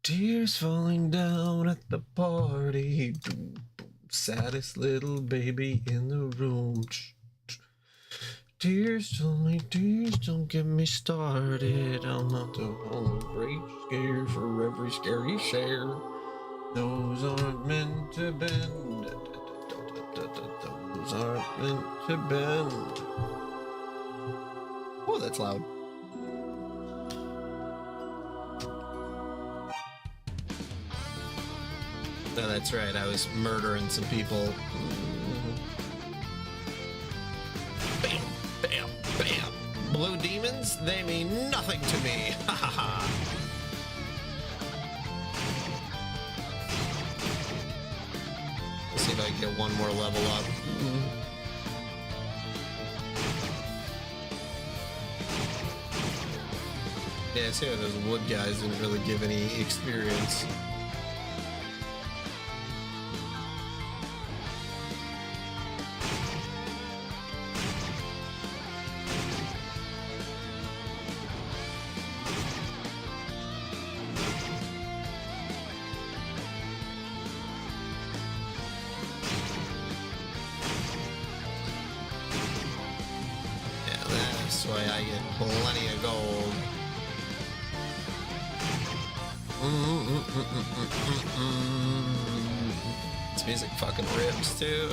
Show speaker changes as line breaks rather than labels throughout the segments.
Tears falling down at the party. Boom, boom. Saddest little baby in the room. Tears, only tears, don't get me started. I'm not the whole great scare for every scary share. Those aren't meant to bend. Those aren't meant to bend. Oh, that's loud. No, that's right. I was murdering some people. Bam, bam, bam. Blue demons? They mean nothing to me. Ha ha ha. Let's see if I can get one more level up. Yeah, see how those wood guys didn't really give any experience. That's why I get plenty of gold. This music fucking rips too.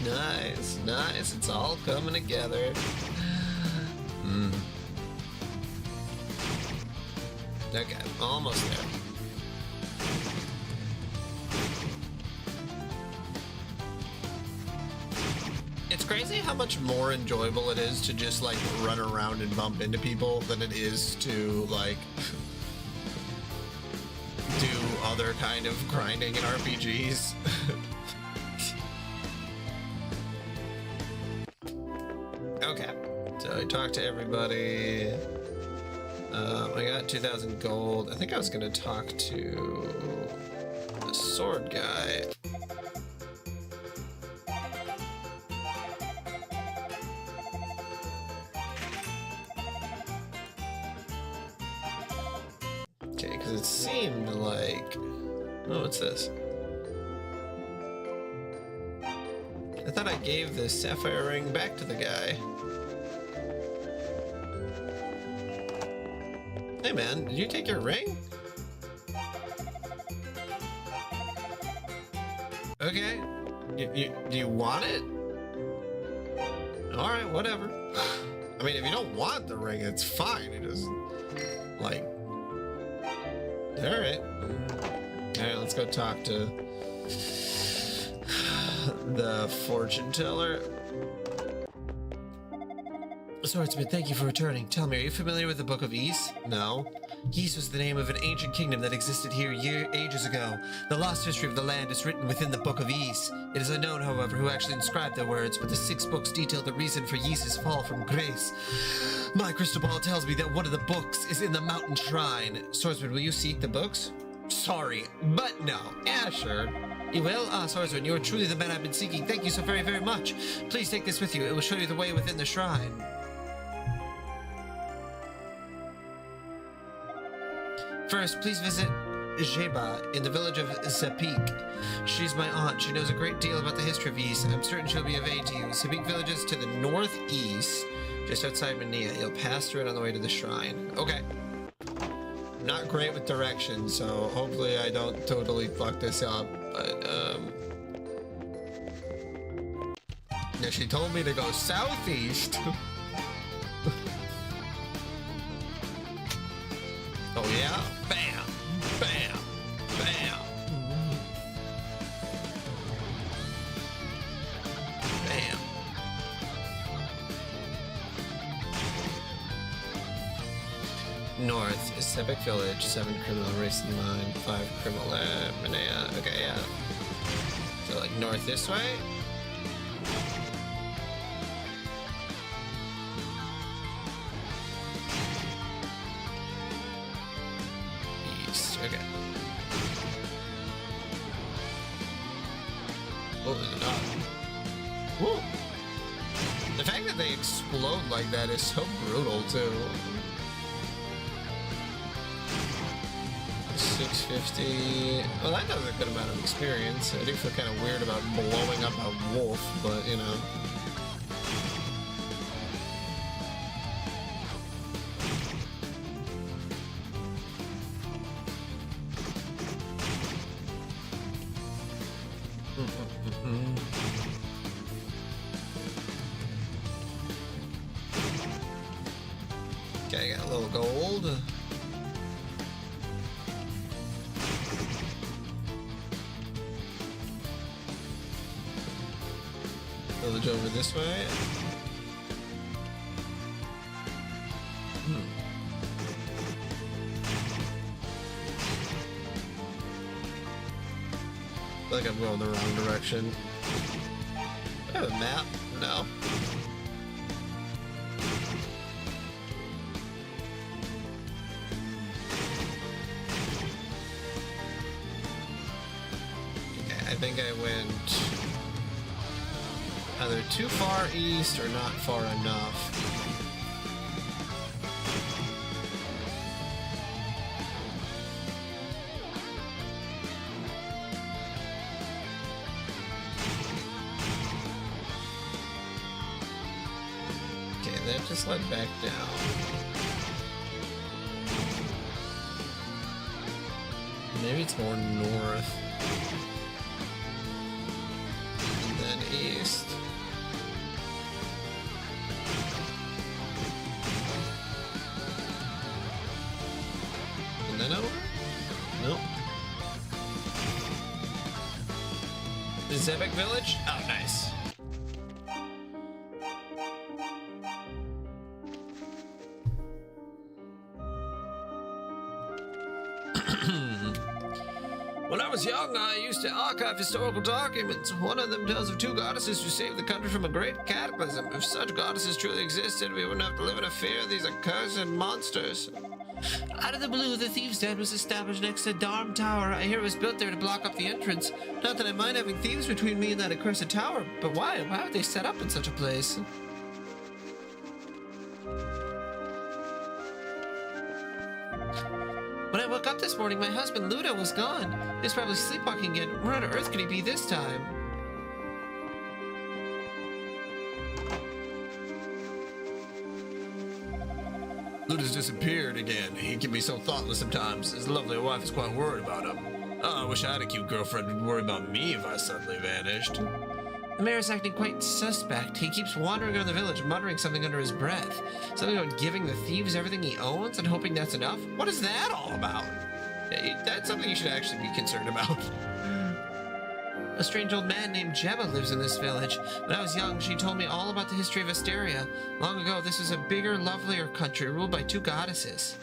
Nice, nice. It's all coming together. Okay, almost there. It's crazy how much more enjoyable it is to just like run around and bump into people than it is to like do other kind of grinding in RPGs. Okay, so I talked to everybody. I got 2,000 gold. I think I was gonna talk to the sword guy. Okay, because it seemed like... Oh, what's this? I thought I gave this sapphire ring back to the guy. Hey man, did you take your ring? Okay. Do you want it? Alright, whatever. I mean, if you don't want the ring, it's fine. It doesn't... Like... Alright. Alright, let's go talk to... the fortune teller. Swordsman, thank you for returning. Tell me, are you familiar with the Book of Ys? No. Ys was the name of an ancient kingdom that existed here ages ago. The lost history of the land is written within the Book of Ys. It is unknown, however, who actually inscribed their words, but the 6 books detail the reason for Ys's fall from grace. My crystal ball tells me that one of the books is in the mountain shrine. Swordsman, will you seek the books? Sorry, but no. Yeah, sure. You will? Ah, Swordsman, you are truly the man I've been seeking. Thank you so very, very much. Please take this with you. It will show you the way within the shrine. First, please visit Jeba in the village of Zapik. She's my aunt. She knows a great deal about the history of Ys. I'm certain she'll be of aid to you. Zapik village is to the northeast, just outside Mania. You'll pass through it on the way to the shrine. Okay. Not great with directions, so hopefully I don't totally fuck this up, but, now she told me to go southeast. Oh yeah? Bam! Bam! Bam! Bam! North is Sepik Village, 7 criminal racing line, 5 criminal Manea. Okay, yeah. So like north this way? Okay. Oh, there's a dog. Woo! The fact that they explode like that is so brutal, too. 650. Well, that does a good amount of experience. I do feel kind of weird about blowing up a wolf, but you know. Okay, got a little gold. Village over this way. I feel like I'm going the wrong direction. Do I have a map? No. Okay, I think I went either too far east or not far enough. Okay, that just led back down. Maybe it's more north than east. And then over? Nope. Is Epic Village? Oh, nice. When I was young, I used to archive historical documents. One of them tells of two goddesses who saved the country from a great cataclysm. If such goddesses truly existed, we wouldn't have to live in a fear of these accursed monsters. Out of the blue, the Thieves' Den was established next to Darm Tower. I hear it was built there to block up the entrance. Not that I mind having thieves between me and that accursed tower, but why? Why would they set up in such a place? When I woke up this morning, my husband Ludo was gone. He's probably sleepwalking again. Where on earth could he be this time? Ludo's disappeared again. He can be so thoughtless sometimes. His lovely wife is quite worried about him. Oh, I wish I had a cute girlfriend who'd worry about me if I suddenly vanished. The mayor's acting quite suspect. He keeps wandering around the village, muttering something under his breath. Something about giving the thieves everything he owns and hoping that's enough? What is that all about? That's something you should actually be concerned about. A strange old man named Gemma lives in this village. When I was young, she told me all about the history of Asteria. Long ago, this was a bigger, lovelier country ruled by two goddesses.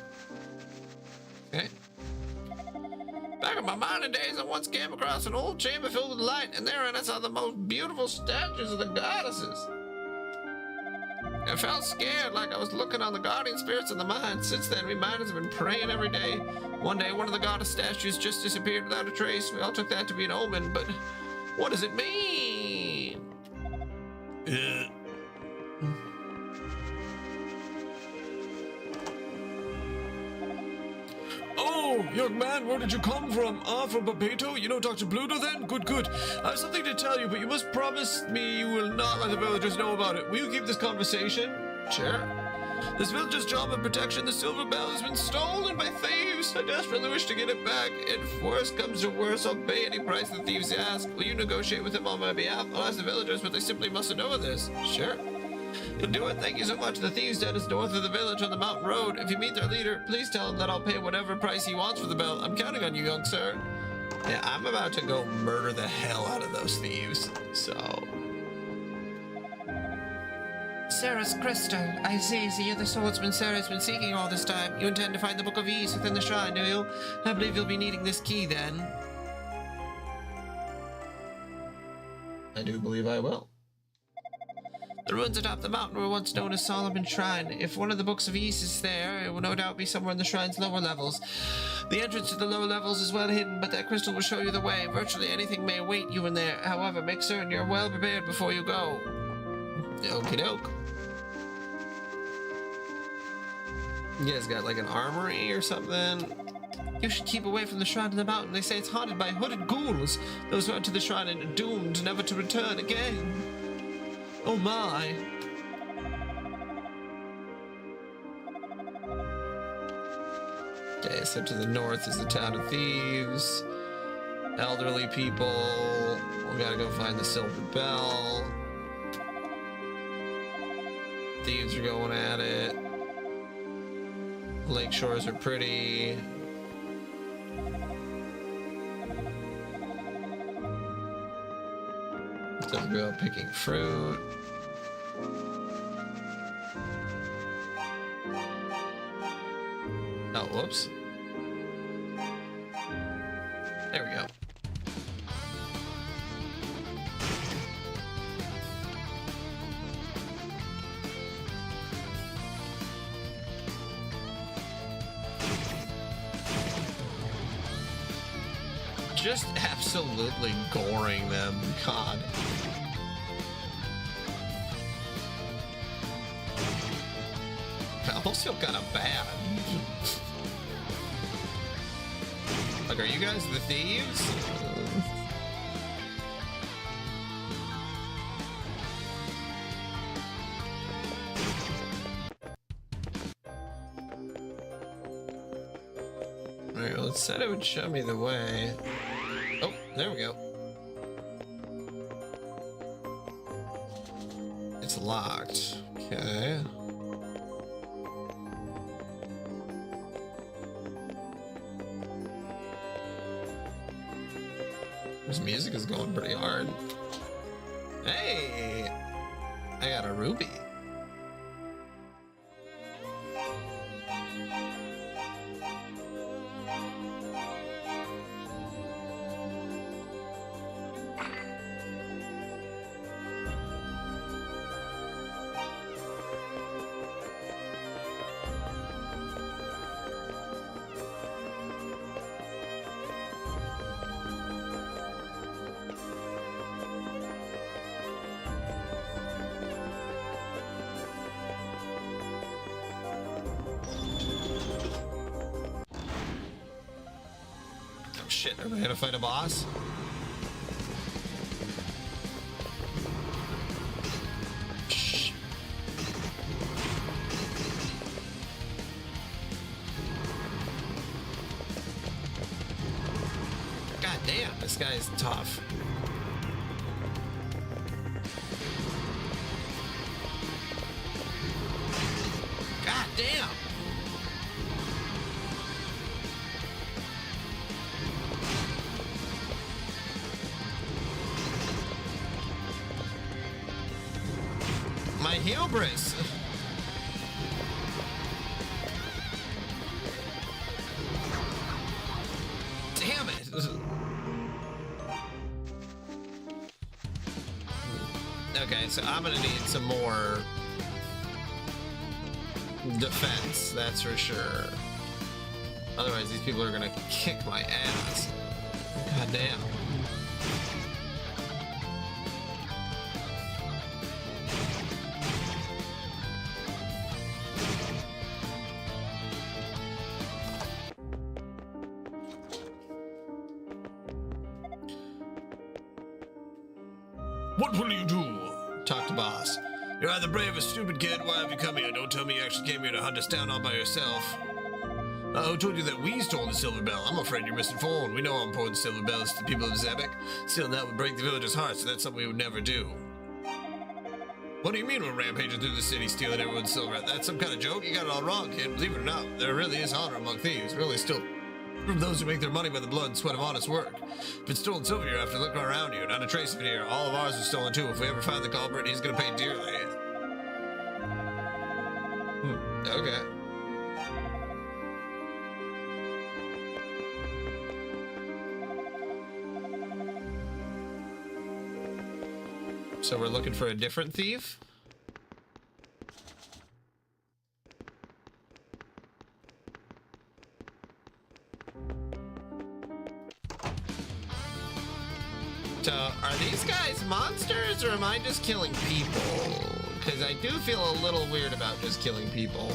Okay. Back in my mining days, I once came across an old chamber filled with light, and therein I saw the most beautiful statues of the goddesses. I felt scared, like I was looking on the guardian spirits of the mine. Since then, we miners have been praying every day. One day, one of the goddess statues just disappeared without a trace. We all took that to be an omen, but what does it mean? Oh, young man, where did you come from? Ah, from Papeto? You know Dr. Bluto then? Good, good. I have something to tell you, but you must promise me you will not let the villagers know about it. Will you keep this conversation? Sure. This village's job of protection, the silver bell, has been stolen by thieves. I desperately wish to get it back. If worse comes to worse, I'll pay any price the thieves ask. Will you negotiate with them on my behalf? I'll ask the villagers, but they simply mustn't know of this. Sure. You'll do it. Thank you so much. The Thieves' Den is north of the village on the mountain road. If you meet their leader, please tell him that I'll pay whatever price he wants for the bell. I'm counting on you, young sir. Yeah, I'm about to go murder the hell out of those thieves, so... Sarah's crystal. I see. You're the swordsman Sarah's been seeking all this time. You intend to find the Book of Ease within the shrine, do you? I believe you'll be needing this key, then. I do believe I will. The ruins atop the mountain were once known as Solomon's Shrine. If one of the Books of Ease is there, it will no doubt be somewhere in the shrine's lower levels. The entrance to the lower levels is well hidden, but that crystal will show you the way. Virtually anything may await you in there. However, make certain you're well prepared before you go. Okie doke. You guys got like an armory or something? You should keep away from the shrine in the mountain. They say it's haunted by hooded ghouls. Those who enter the shrine are doomed never to return again. Oh my. Okay, so to the north is the town of thieves. Elderly people. We gotta go find the silver bell. Thieves are going at it. Lake shores are pretty. Let's go out picking fruit. Oh, whoops. There we go. Just absolutely goring them. God. I almost feel kind of bad. Like, are you guys the thieves? Alright, well, it said it would show me the way. Oh, there we go. It's locked. Okay. This music is going pretty hard. Hey! I got a ruby. Shit, are we gonna fight a boss? Shh. God damn, this guy is tough. God damn. My hubris. Damn it. Okay, so I'm gonna need some more defense, that's for sure. Otherwise, these people are gonna kick my ass. God damn. What will you do? Talk to boss. You're either brave or stupid, kid. Why have you come here? Don't tell me you actually came here to hunt us down all by yourself. Who told you that we stole the silver bell? I'm afraid you're misinformed. We know how important the silver bell is to the people of Zebek. Stealing that would break the villagers' hearts, so that's something we would never do. What do you mean we're rampaging through the city stealing everyone's silver? That's some kind of joke? You got it all wrong, kid. Believe it or not, there really is honor among thieves. Really still from those who make their money by the blood and sweat of honest work. If it's stolen silver, you have to look around you. Not a trace of it here. All of ours was stolen too. If we ever find the culprit, he's gonna pay dearly. Okay. So we're looking for a different thief? So, are these guys monsters, or am I just killing people? Because I do feel a little weird about just killing people.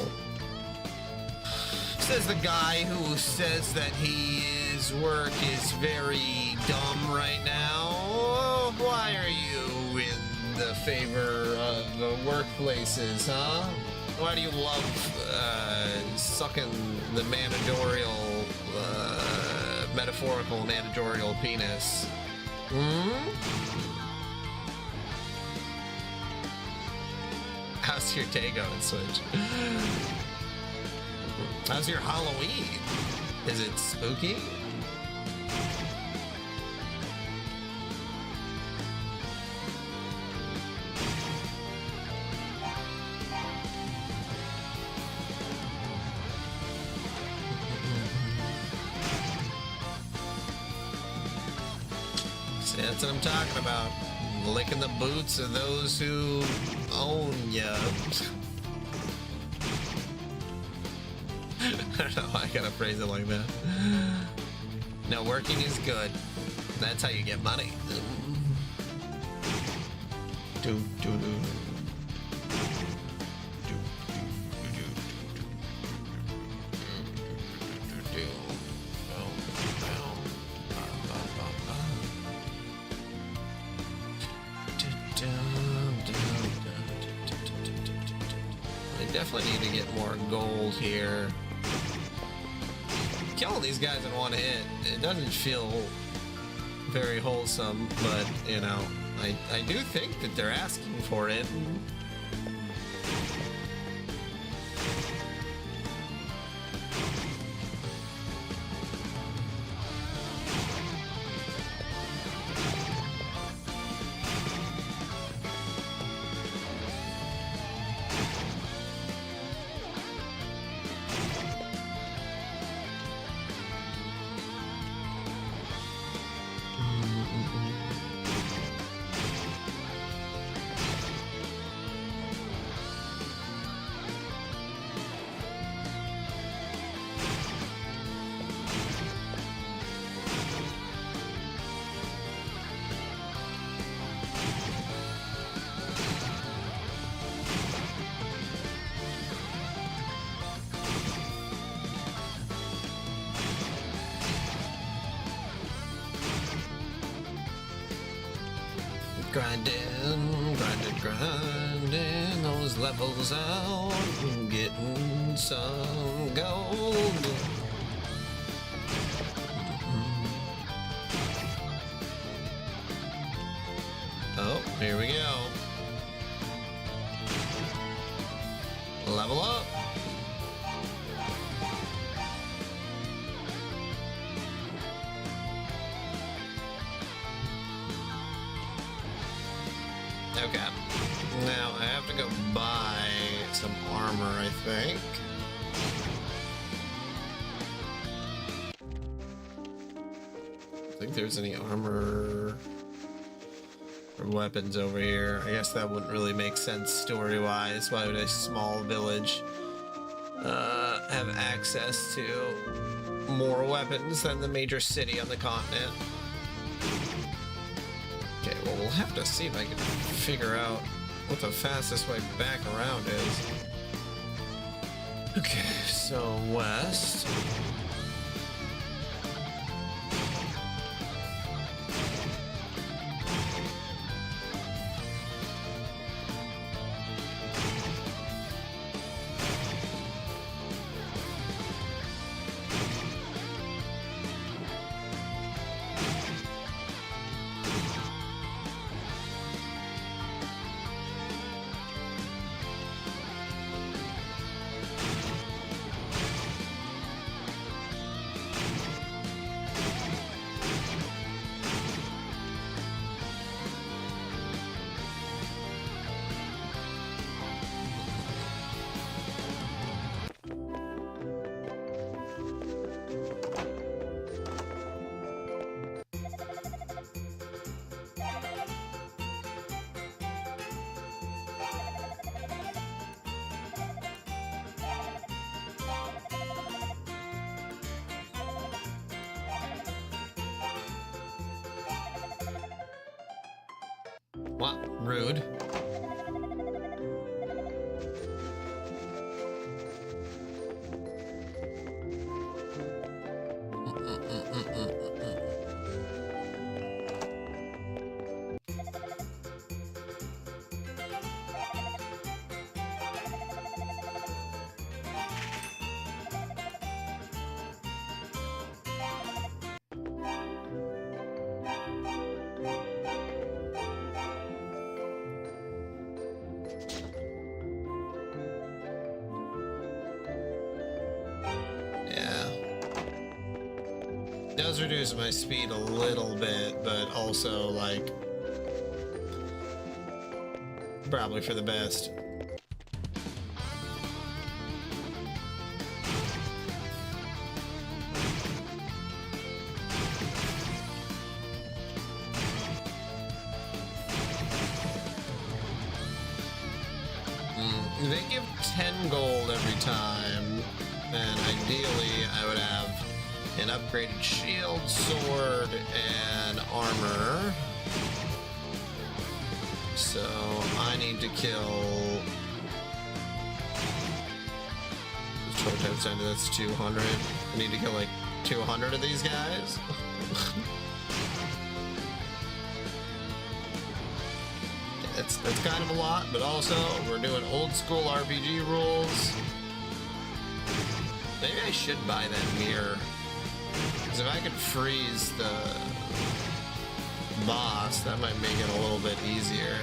Says the guy who says that his work is very dumb right now. Oh, why are you in the favor of the workplaces, huh? Why do you love sucking the metaphorical managerial penis? How's your day going, Switch? How's your Halloween? Is it spooky? See, that's what I'm talking about. Licking the boots of those who own ya. I don't know why I gotta phrase it like that. No, working is good. That's how you get money. I definitely need to get more gold here. Killing these guys in one hit, it doesn't feel very wholesome, but, you know, I do think that they're asking for it. Grinding those levels out, getting some gold. Oh, here we go. Level up. Okay. Now I have to go buy some armor, I think. I think there's any armor or weapons over here. I guess that wouldn't really make sense story-wise. Why would a small village have access to more weapons than the major city on the continent? Okay, well, we'll have to see if I can figure out what the fastest way back around is. Okay, so west. What? Rude. does reduce my speed a little bit, but also, like, probably for the best. They give 10 gold every time, and ideally I would have an upgraded shield, sword, and armor. So I need to kill 12 times 10, that's 200. I need to kill like 200 of these guys. That's kind of a lot, but also we're doing old school RPG rules. Maybe I should buy that mirror. Because if I could freeze the boss, that might make it a little bit easier.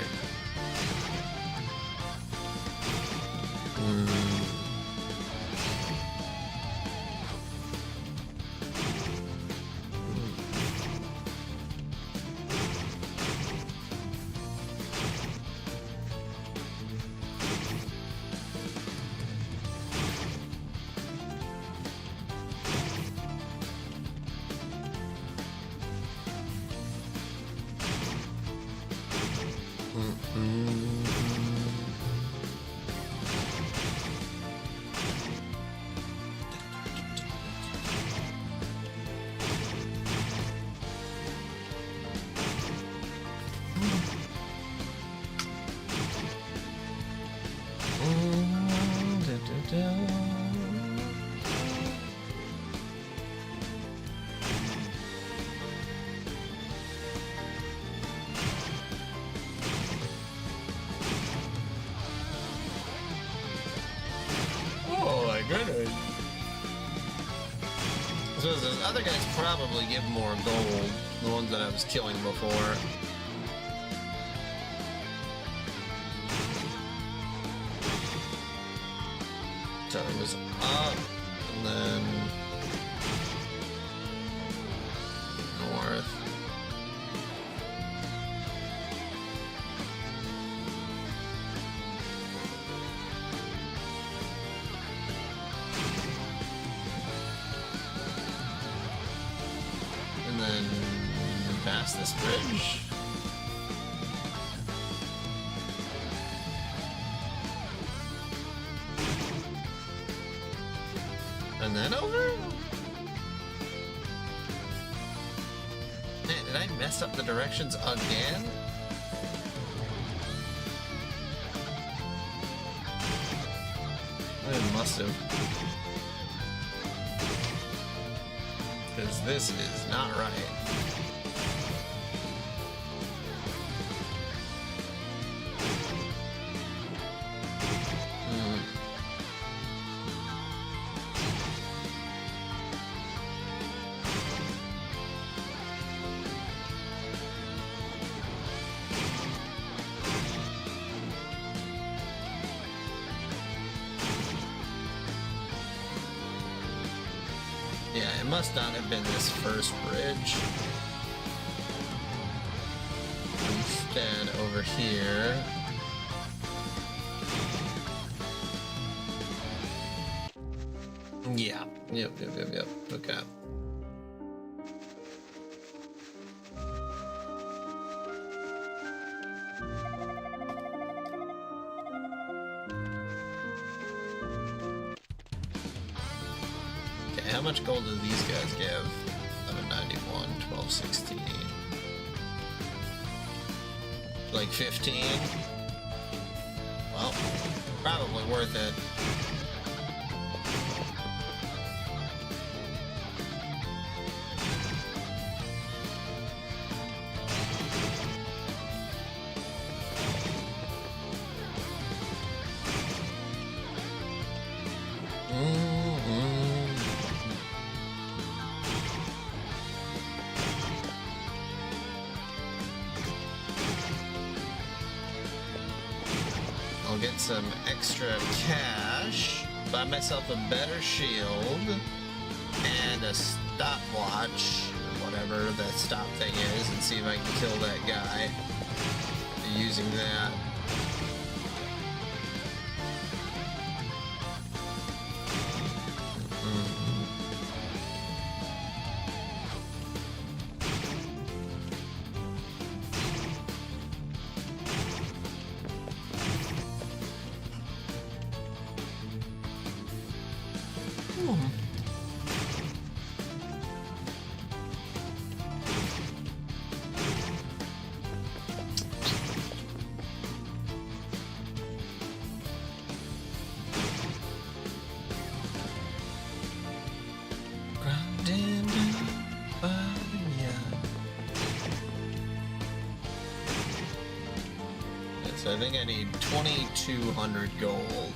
So those other guys probably give more gold, the ones that I was killing before. So it was up, and then north. And then past this bridge. And then over? Man, did I mess up the directions again? I must have. Because this is not right. Yeah, it must not have been this first bridge. Instead, over here. Yeah. Yep. Okay. How much gold do these guys give? 1191, 1216. Like 15? Well, probably worth it. I'll get some extra cash, buy myself a better shield, and a stopwatch. whatever that stop thing is and see if I can kill that guy using that. I think I need 2,200 gold.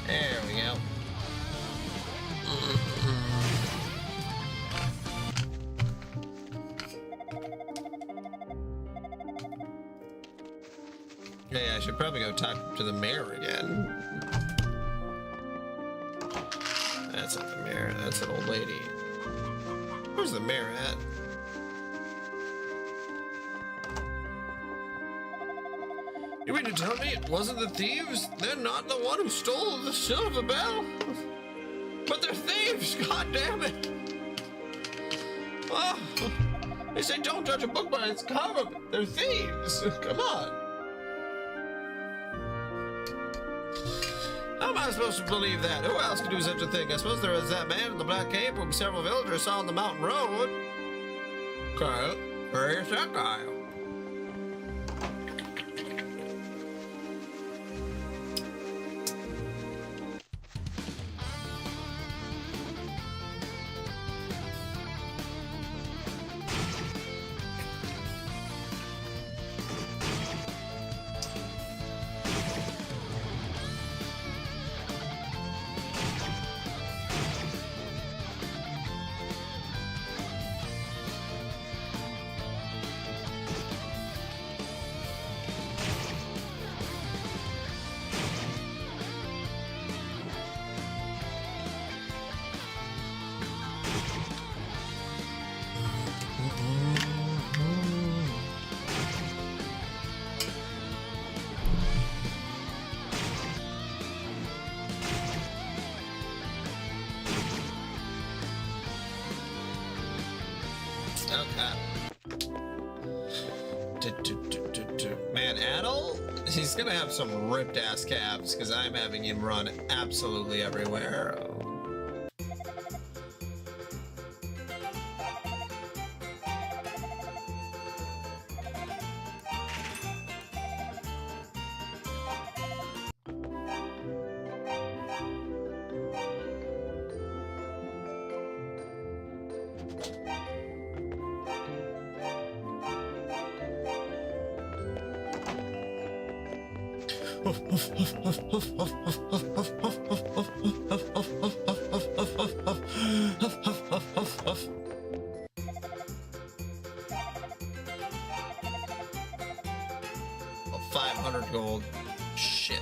There we go. Hey, I should probably go talk to the mayor again. That's not the mayor, that's an old lady. Where's the mayor at? You mean to tell me it wasn't the thieves? They're not the one who stole the silver bell? But they're thieves, god damn it! Oh, they say don't judge a book by its cover, but they're thieves. Come on. How am I supposed to believe that? Who else could do such a thing? I suppose there was that man in the black cape whom several villagers saw on the mountain road. Kyle, where is that guy? Man, Adel, he's gonna have some ripped ass calves because I'm having him run absolutely everywhere. Oh, 500 gold. Shit.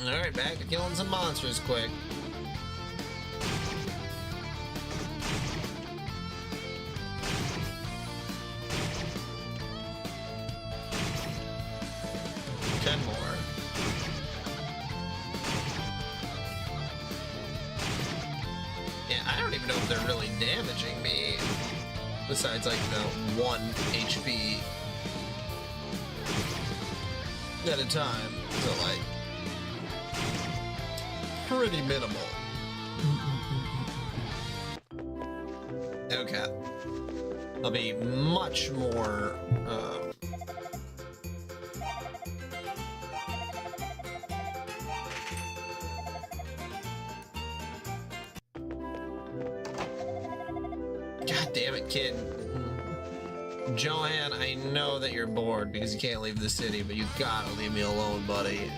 Alright, back to killing some monsters quick. Damaging me besides like the 1 HP at a time, so like pretty minimal. Okay, I'll be much more God damn it, kid. Johan, I know that you're bored because you can't leave the city, but you gotta leave me alone, buddy.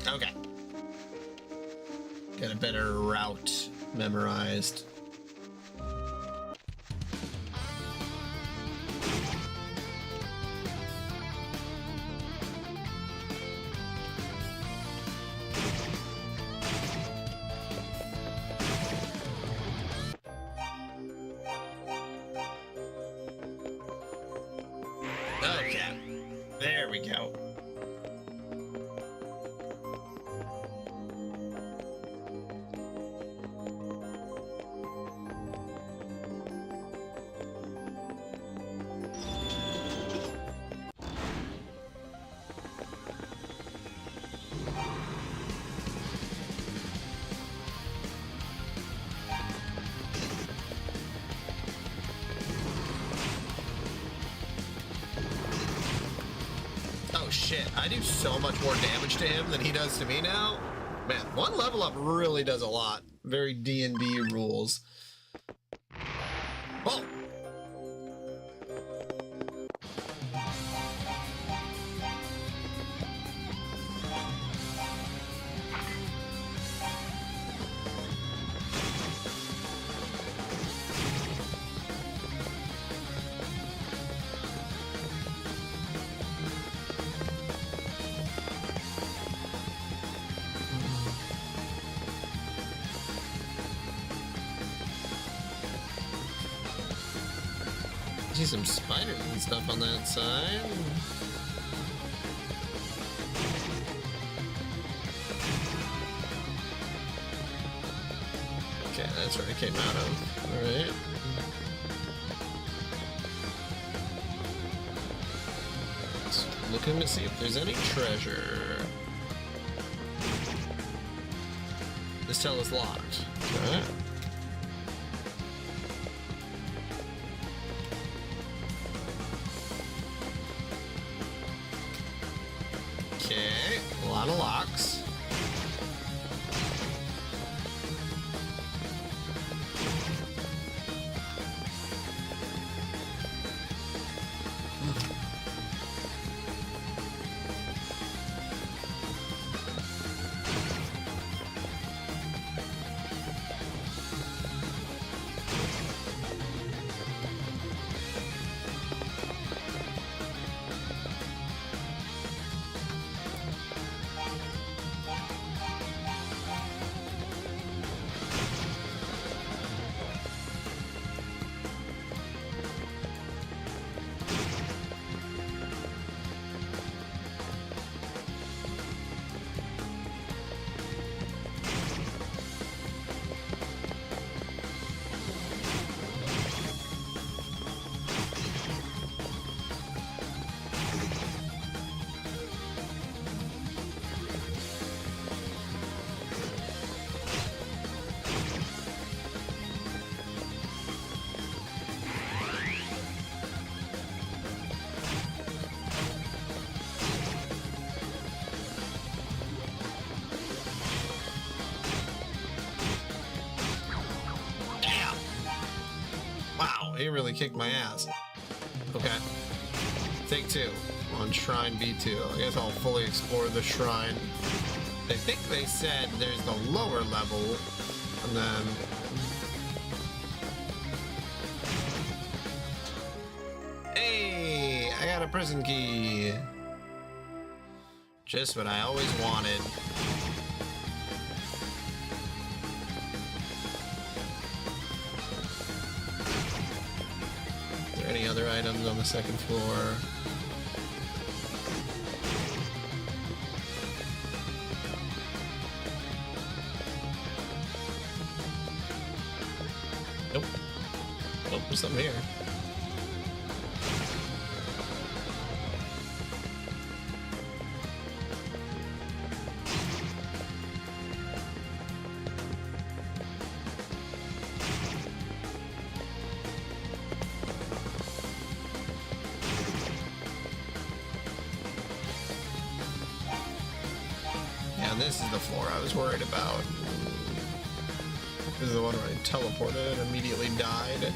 Okay. Got a better route memorized. Okay. There we go. Oh shit, I do so much more damage to him than he does to me now. Man, one level up really does a lot. Very D&D rules. Oh! I see some spiders and stuff on that side. Okay, that's where I came out of. Alright. Let's looking to see if there's any treasure. This cell is locked. Alright. Okay, a lot of locks. Wow, he really kicked my ass. Okay. Take two on Shrine B2. I guess I'll fully explore the shrine. I think they said there's the lower level, and then... Hey! I got a prison key! Just what I always wanted. Any other items on the second floor? Nope. Oh, there's something here. and this is the floor I was worried about. This is the one where I teleported and immediately died.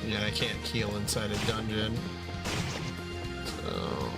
Yeah, I can't heal inside a dungeon. So...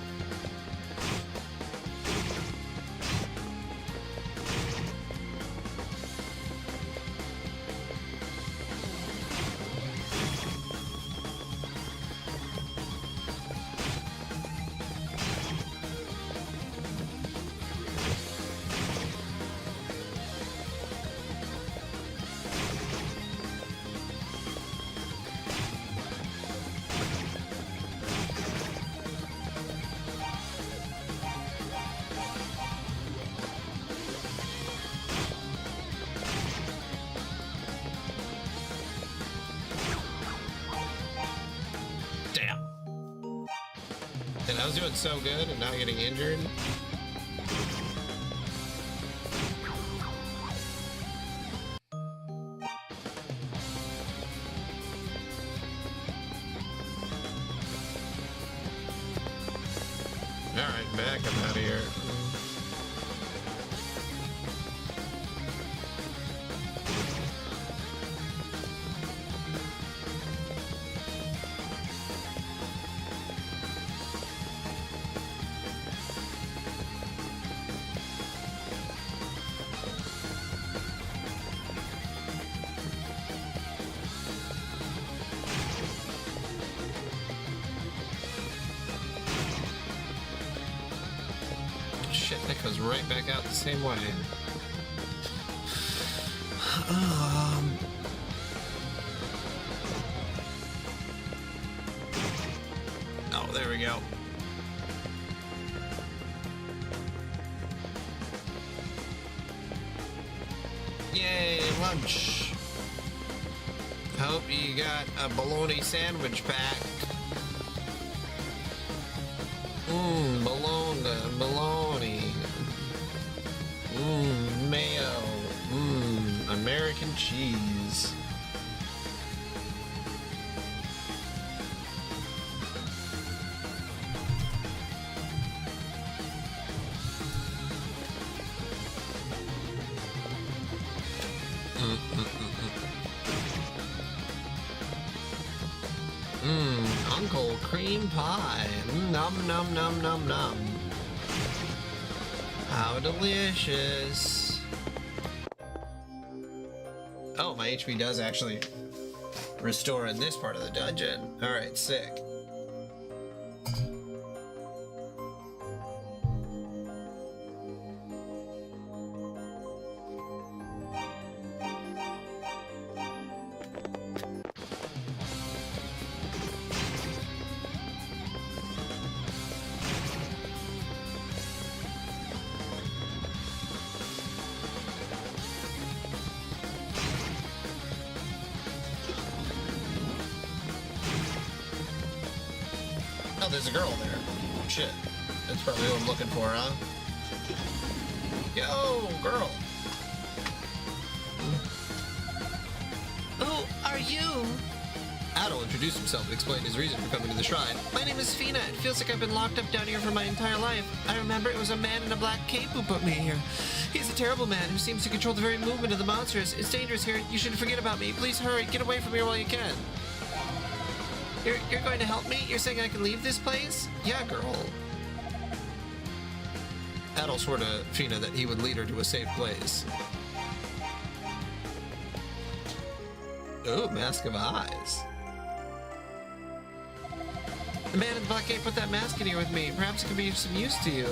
And I was doing so good and now getting injured. Alright, back up out of here. Shit, that goes right back out the same way. Oh, there we go. Yay, lunch. Hope you got a bologna sandwich pack. Bologna. Mayo. American cheese. Uncle cream pie. Num num num num num. How delicious. Oh, my HP does actually restore in this part of the dungeon. Alright, sick. Oh, there's a girl there. Shit. That's probably what I'm looking for, huh? Yo, girl.
Who are you?
Adol introduced himself and explained his reason for coming to the shrine.
My name is Fina. It feels like I've been locked up down here for my entire life. I remember it was a man in a black cape who put me here. He's a terrible man who seems to control the very movement of the monsters. It's dangerous here. You should forget about me. Please hurry. Get away from here while you can. You're going to help me? You're saying I can leave this place?
Yeah, girl. Adol swore to Fina that he would lead her to a safe place. Ooh, Mask of Eyes.
The man in the black cape put that mask in here with me. Perhaps it could be of some use to you.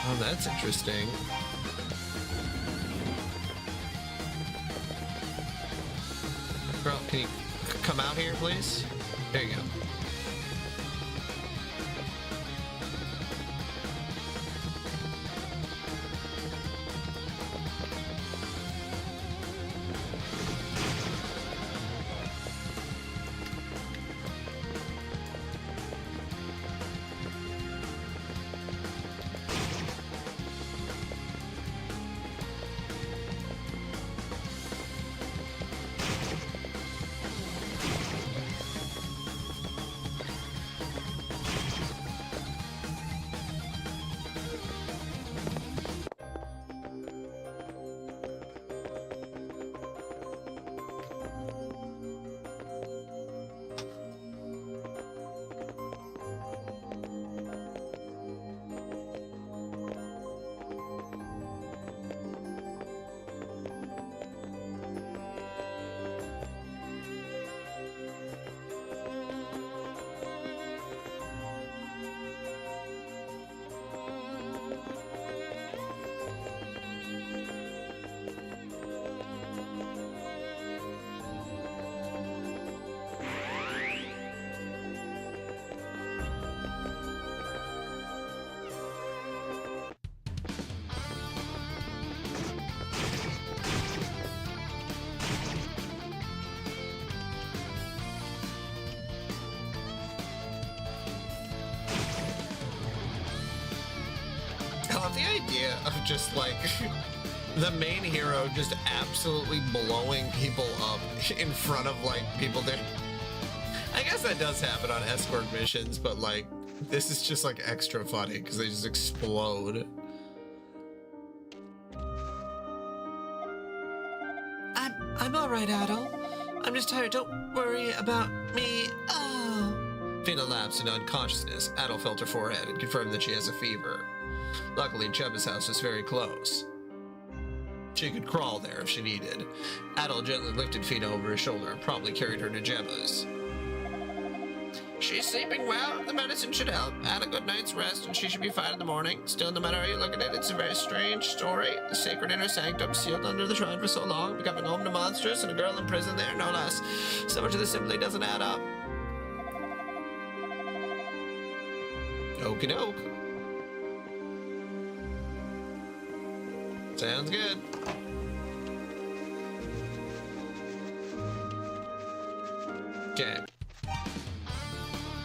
Oh, that's interesting. Girl, Can you come out here, please? There you go. I love the idea of just like the main hero just absolutely blowing people up in front of like people there. I guess that does happen on escort missions, but like this is just like extra funny because they just explode.
I'm all right, Adol. I'm just tired. Don't worry about me. Oh.
Fina lapsed into unconsciousness. Adol felt her forehead and confirmed that she has a fever. Luckily, Chubba's house was very close. She could crawl there if she needed. Adol gently lifted Fina over his shoulder and promptly carried her to Gemma's.
She's sleeping well. The medicine should help. Had a good night's rest, and she should be fine in the morning. Still, no matter how you look at it, it's a very strange story. The sacred inner sanctum, sealed under the shrine for so long, becoming home to monsters, and a girl in prison there, no less. So much of this simply doesn't add up.
Okie doke. Sounds good. Okay.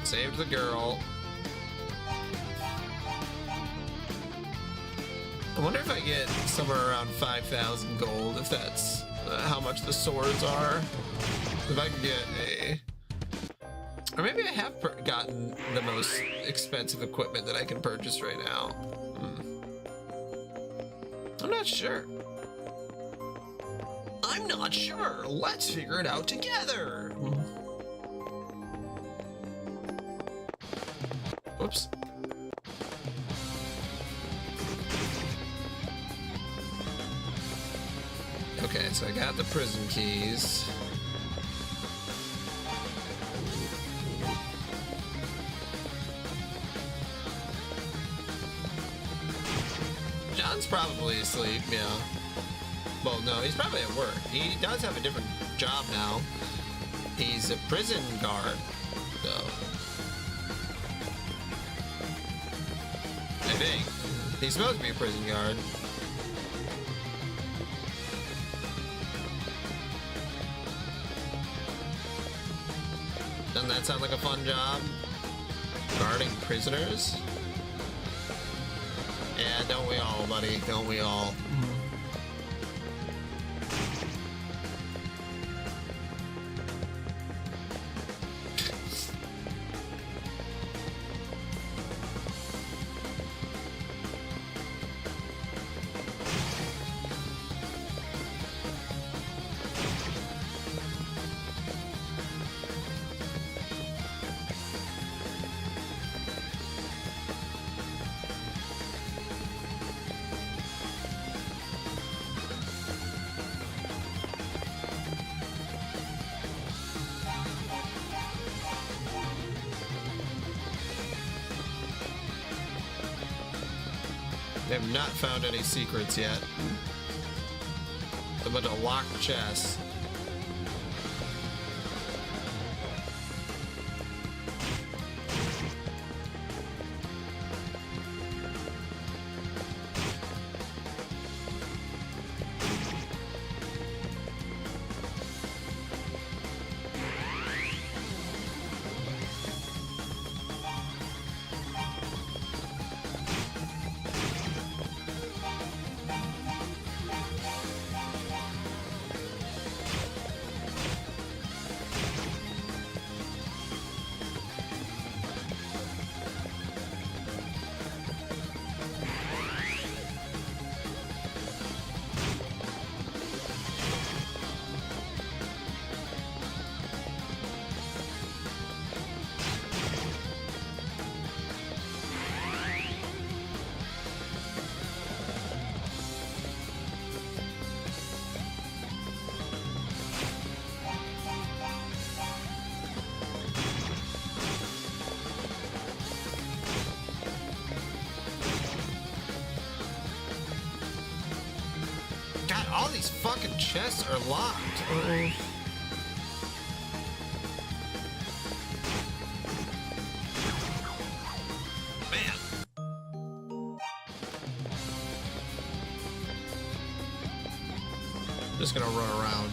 Saved the girl. I wonder if I get somewhere around 5,000 gold, if that's how much the swords are. If I can get a... Or maybe I have gotten the most expensive equipment that I can purchase right now. I'm not sure. I'm not sure. Let's figure it out together. Whoops. Okay, so I got the prison keys. John's probably asleep, yeah. Well, no, he's probably at work. He does have a different job now. He's a prison guard, though. I think. He's supposed to be a prison guard. Doesn't that sound like a fun job? Guarding prisoners? Yeah, don't we all, buddy? Don't we all? They have not found any secrets yet. A bunch of locked chests.
all these fucking chests are locked. Uh-oh. Just gonna run around.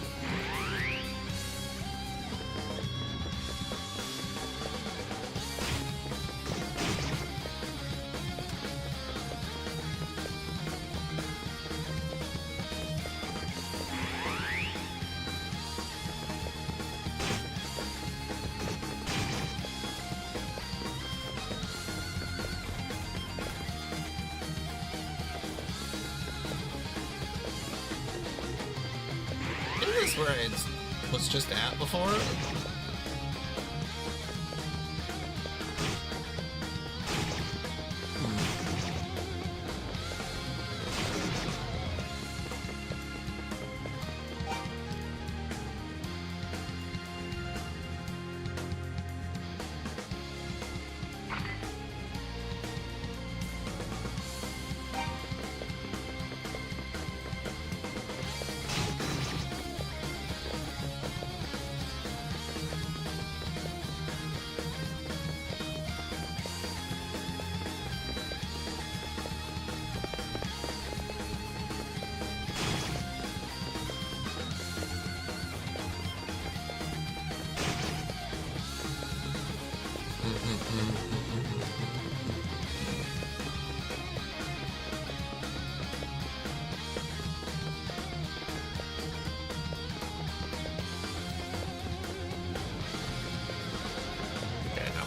Is this where it was just at before?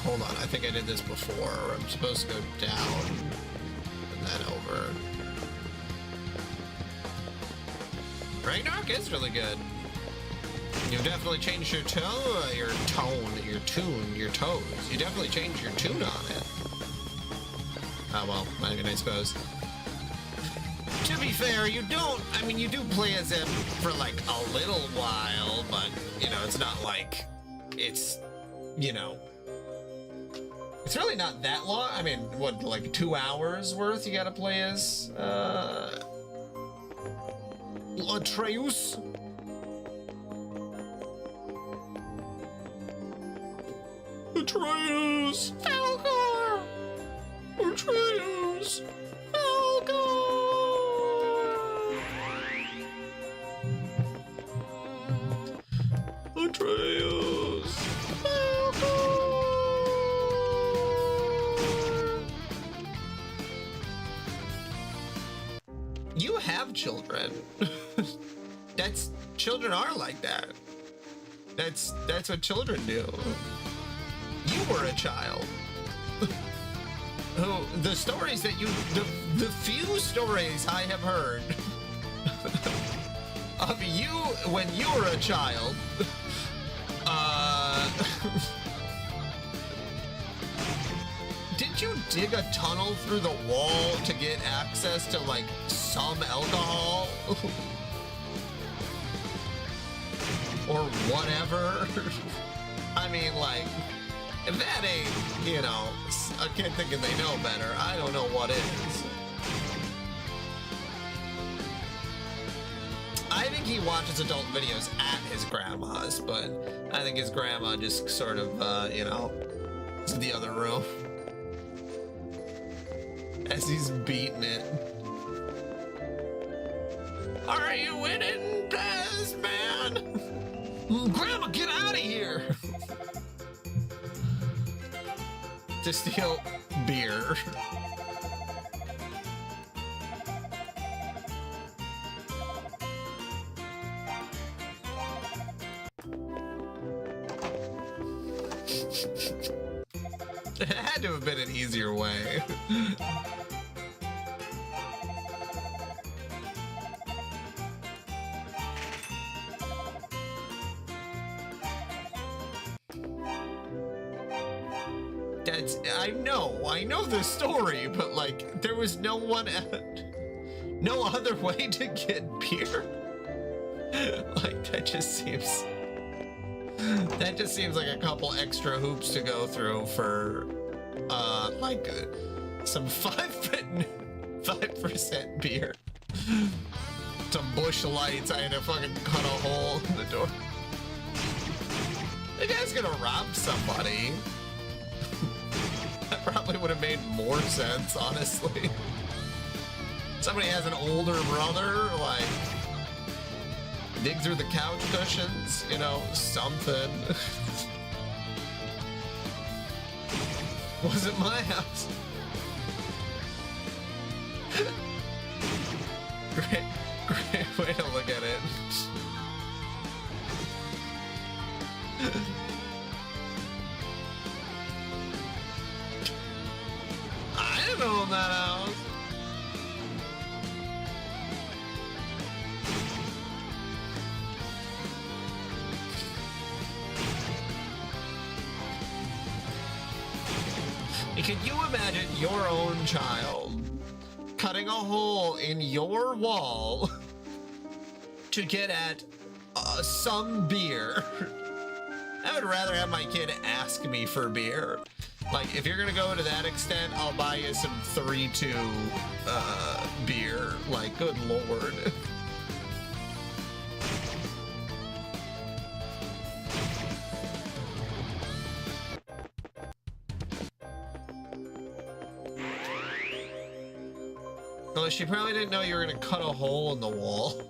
Hold on, I think I did this before. I'm supposed to go down and then over. Ragnarok is really good. You've definitely changed your tune, your toes. You definitely changed your tune on it. Oh well, I mean, I suppose. To be fair, you don't, I mean, you do play as him for like a little while, but, you know, it's not like it's, you know, it's really not that long. I mean, what, like 2 hours worth you gotta play as, Atreus? Atreus! Falcor! Atreus! Falcor! Atreus! Falcor! You have children. Children are like that. That's what children do. You were a child. Oh, the stories that the few stories I have heard of you when you were a child, did you dig a tunnel through the wall to get access to like some alcohol? Or whatever? I mean, like, if that ain't, you know, a kid thinking they know better, I don't know what is. I think he watches adult videos at his grandma's, but I think his grandma just sort of, you know, is in the other room. As he's beating it. Are you winning, Pez, man? Grandma, get out of here! To steal beer. It had to have been an easier way. I know the story, but like, there was no other way to get beer. Like, that just seems like a couple extra hoops to go through for, like, some 5% beer.
to bush lights, I had to fucking cut a hole in the door. The guy's gonna rob somebody. That probably would have made more sense, honestly. Somebody has an older brother, like, dig through the couch cushions, you know, something. Wasn't my house. Great way to look at it. I didn't own that house. Can you imagine your own child cutting a hole in your wall to get at some beer? I would rather have my kid ask me for beer. Like, if you're gonna go to that extent, I'll buy you some 3-2 beer. Like, good lord. Well, she probably didn't know you were gonna cut a hole in the wall.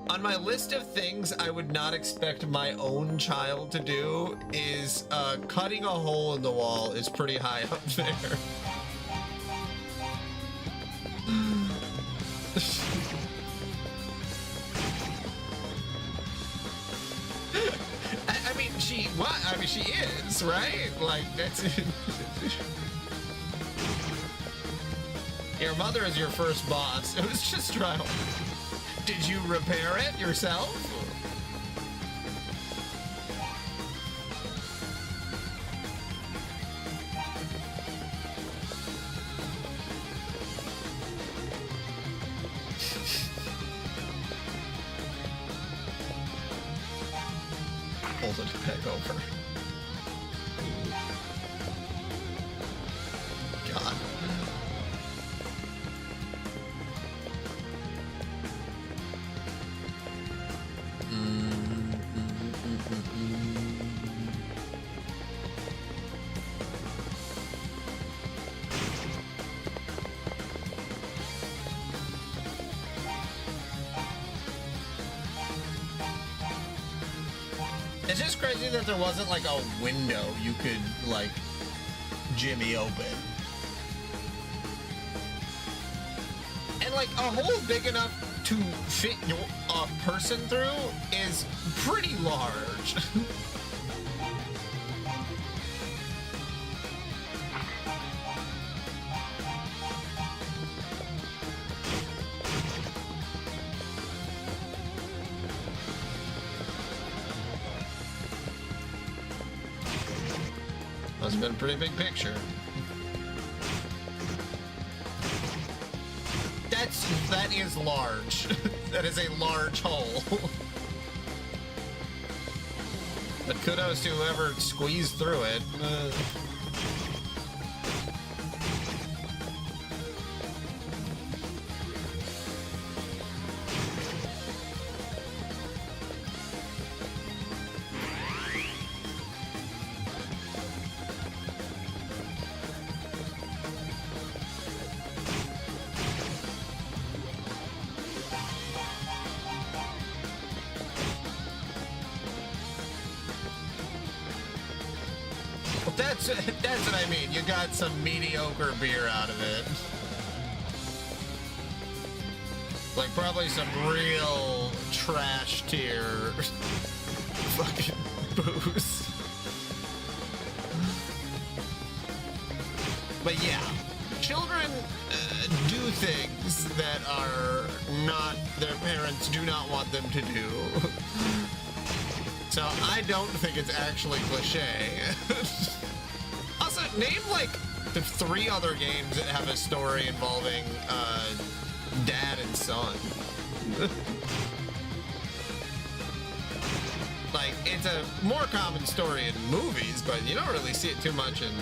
On my list of things I would not expect my own child to do is cutting a hole in the wall is pretty high up there. I mean, she is, right? Like, that's it. Your mother is your first boss. It was just trial. Did you repair it yourself? Hold it back over. God. It's just crazy that there wasn't like a window you could like jimmy open. And like a hole big enough to fit a person through is pretty large. Must have been a pretty big picture. That is large. That is a large hole. But kudos to whoever squeezed through it. That's what I mean. You got some mediocre beer out of it. Like probably some real trash tier fucking booze. But yeah, children do things that are not, their parents do not want them to do. So I don't think it's actually cliche. Also, name like the 3 other games that have a story involving dad and son. Like, it's a more common story in movies, but you don't really see it too much in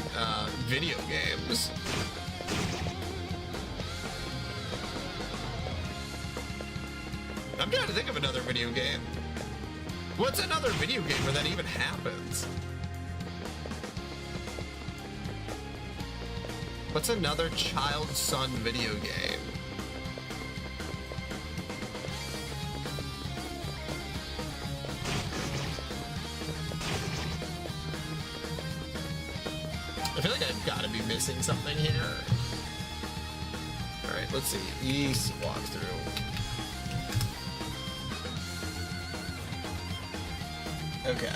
video games. I'm trying to think of another video game. What's another video game where that even happens? What's another child-son video game? I feel like I've got to be missing something here. All right, let's see. Easy walkthrough. Okay.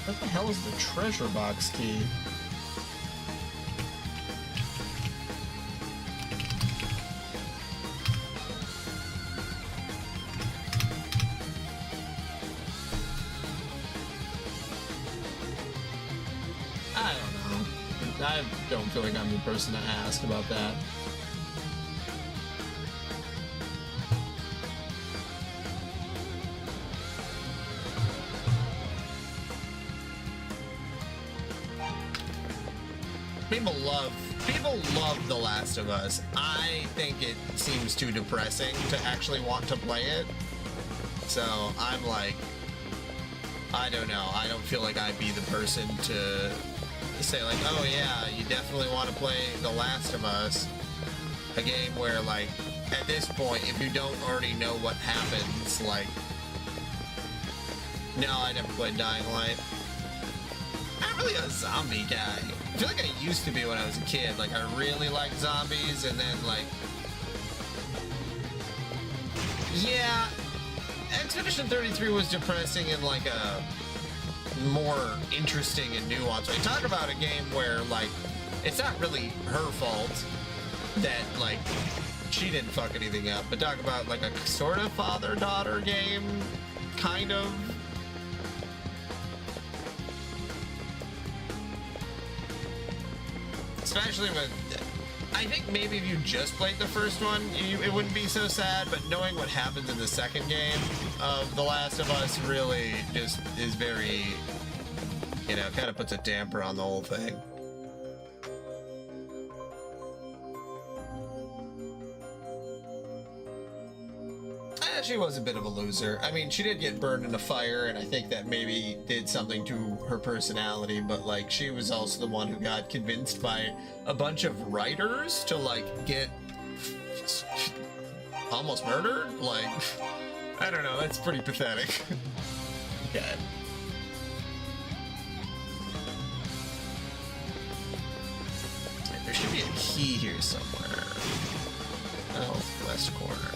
What the hell is the treasure box key? I don't know. I don't feel like I'm the person to ask about that. People love The Last of Us. I think it seems too depressing to actually want to play it. So I'm like, I don't know. I don't feel like I'd be the person to say like, oh yeah, you definitely want to play The Last of Us. A game where like, at this point, if you don't already know what happens, like, no, I never played Dying Light. I'm not really a zombie guy. I feel like I used to be when I was a kid. Like, I really liked zombies, and then, like... Yeah, Expedition 33 was depressing in, like, a more interesting and nuanced way. Talk about a game where, like, it's not really her fault that, like, she didn't fuck anything up, but talk about, like, a sort of father-daughter game, kind of. Especially when, I think maybe if you just played the first one, it wouldn't be so sad, but knowing what happens in the second game of The Last of Us really just is very, you know, kind of puts a damper on the whole thing. She was a bit of a loser. I mean, she did get burned in a fire, and I think that maybe did something to her personality, but, like, she was also the one who got convinced by a bunch of writers to, like, get almost murdered? Like, I don't know, that's pretty pathetic. Okay. There should be a key here somewhere. Southwest corner.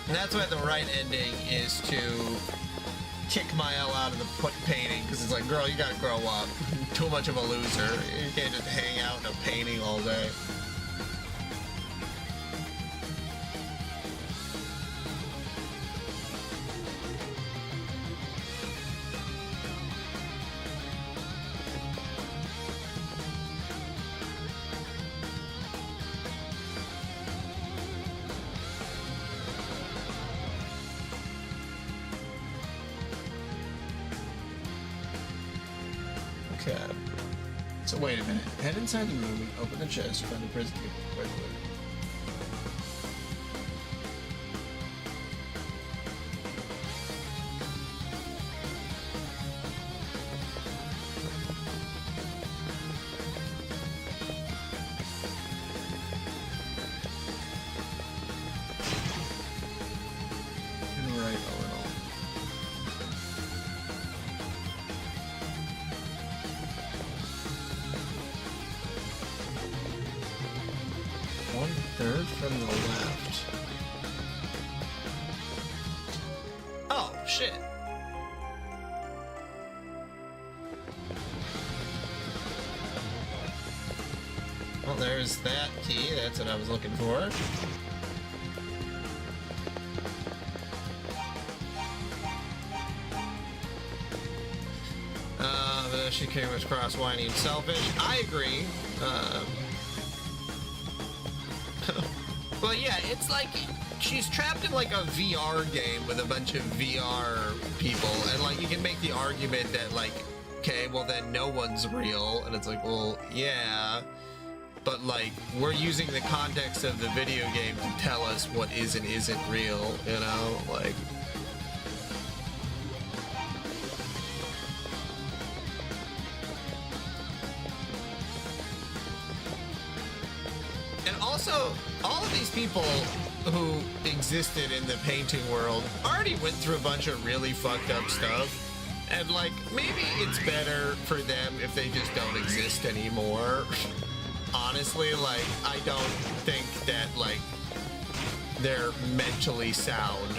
And that's why the right ending is to kick Mael out of the painting, because it's like, girl, you gotta grow up. Too much of a loser. You can't just hang out in a painting all day. So wait a minute. Head inside the room and open the chest. Find the prison key. Wait. Right, all. 1/3 from the left. Oh, shit. Well, there's that key. That's what I was looking for. She came across whiny and selfish. I agree. Well, yeah, it's like she's trapped in like a VR game with a bunch of VR people, and like you can make the argument that like, okay, well then no one's real, and it's like, well, yeah, but like we're using the context of the video game to tell us what is and isn't real, you know, like. Also, all of these people who existed in the painting world already went through a bunch of really fucked up stuff. And, like, maybe it's better for them if they just don't exist anymore. Honestly, like, I don't think that, like, they're mentally sound.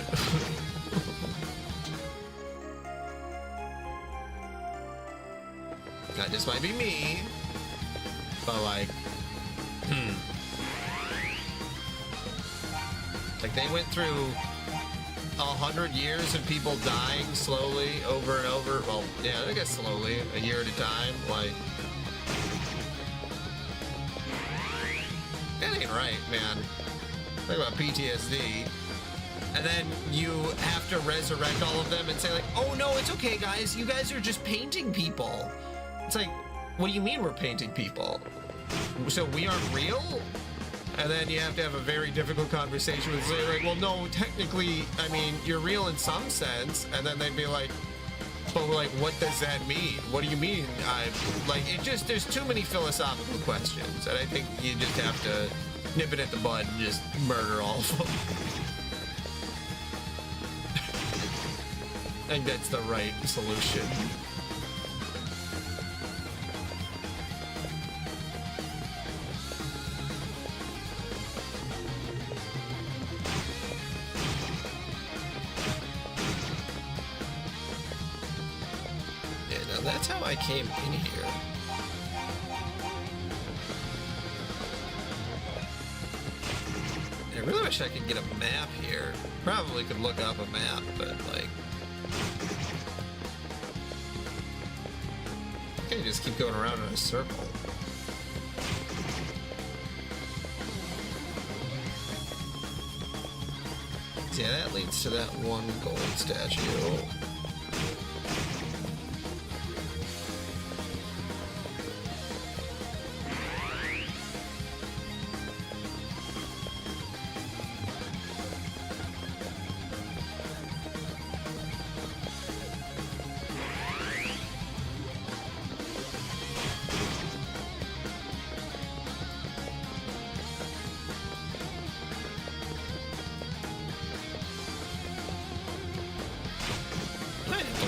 That just might be me. But, like, like they went through 100 years of people dying slowly over and over. Well, yeah, I guess slowly, a year at a time. Like, that ain't right, man. Talk about PTSD. And then you have to resurrect all of them and say like, oh no, it's okay, guys. You guys are just painting people. It's like, what do you mean we're painting people? So we aren't real? And then you have to have a very difficult conversation with say like, well, no, technically, I mean, you're real in some sense. And then they'd be like, but like, what does that mean? What do you mean? Like, it just, there's too many philosophical questions. And I think you just have to nip it at the bud and just murder all of them. I think that's the right solution. That's how I came in here. I really wish I could get a map here. Probably could look up a map, but like, I can't just keep going around in a circle. Yeah, that leads to that one gold statue.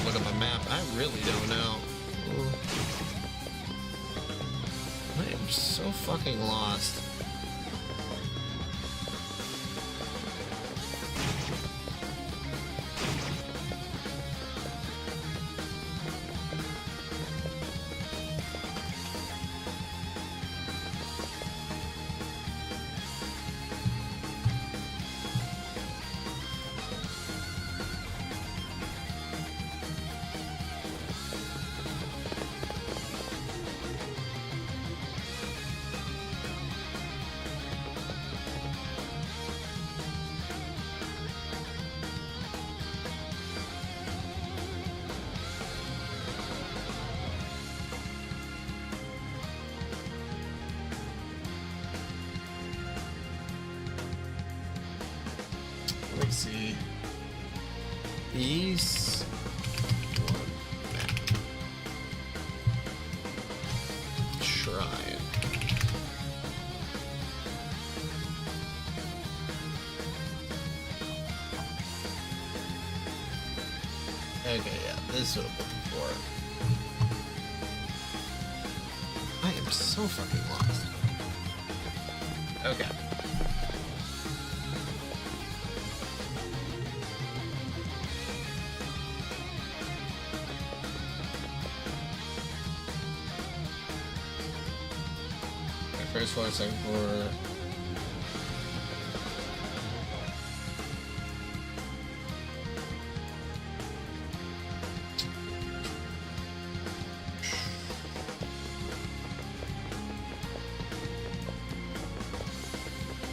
Look at my map. I really don't know. I am so fucking lost.
East. One map. Shrine. Okay, yeah, this is what I'm looking for. I am so fucking lost. Okay. First floor, second floor.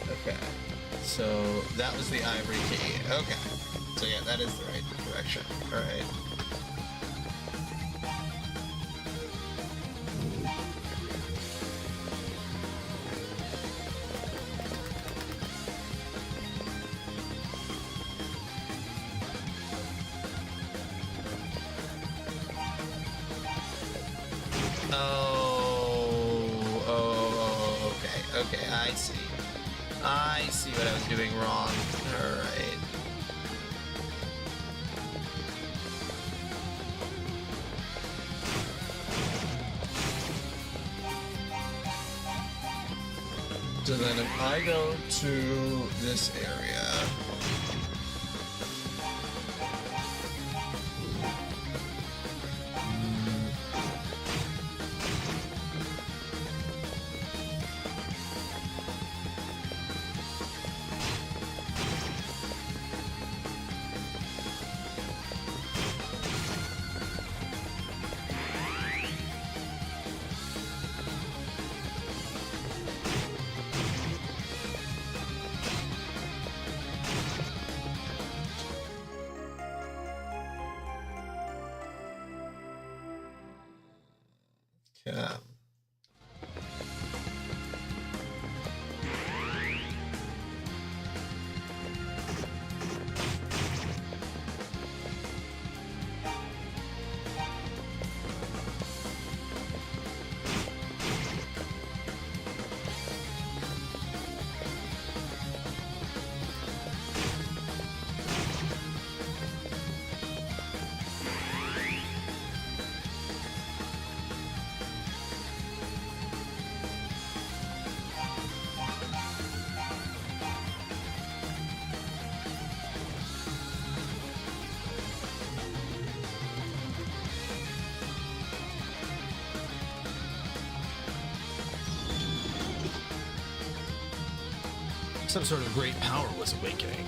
Okay. So that was the ivory key. Okay. So yeah, that is the right direction. Alright. Okay, I see. I see what I was doing wrong. Alright. So then if I go to this area... Yeah.
Some sort of great power was awakening.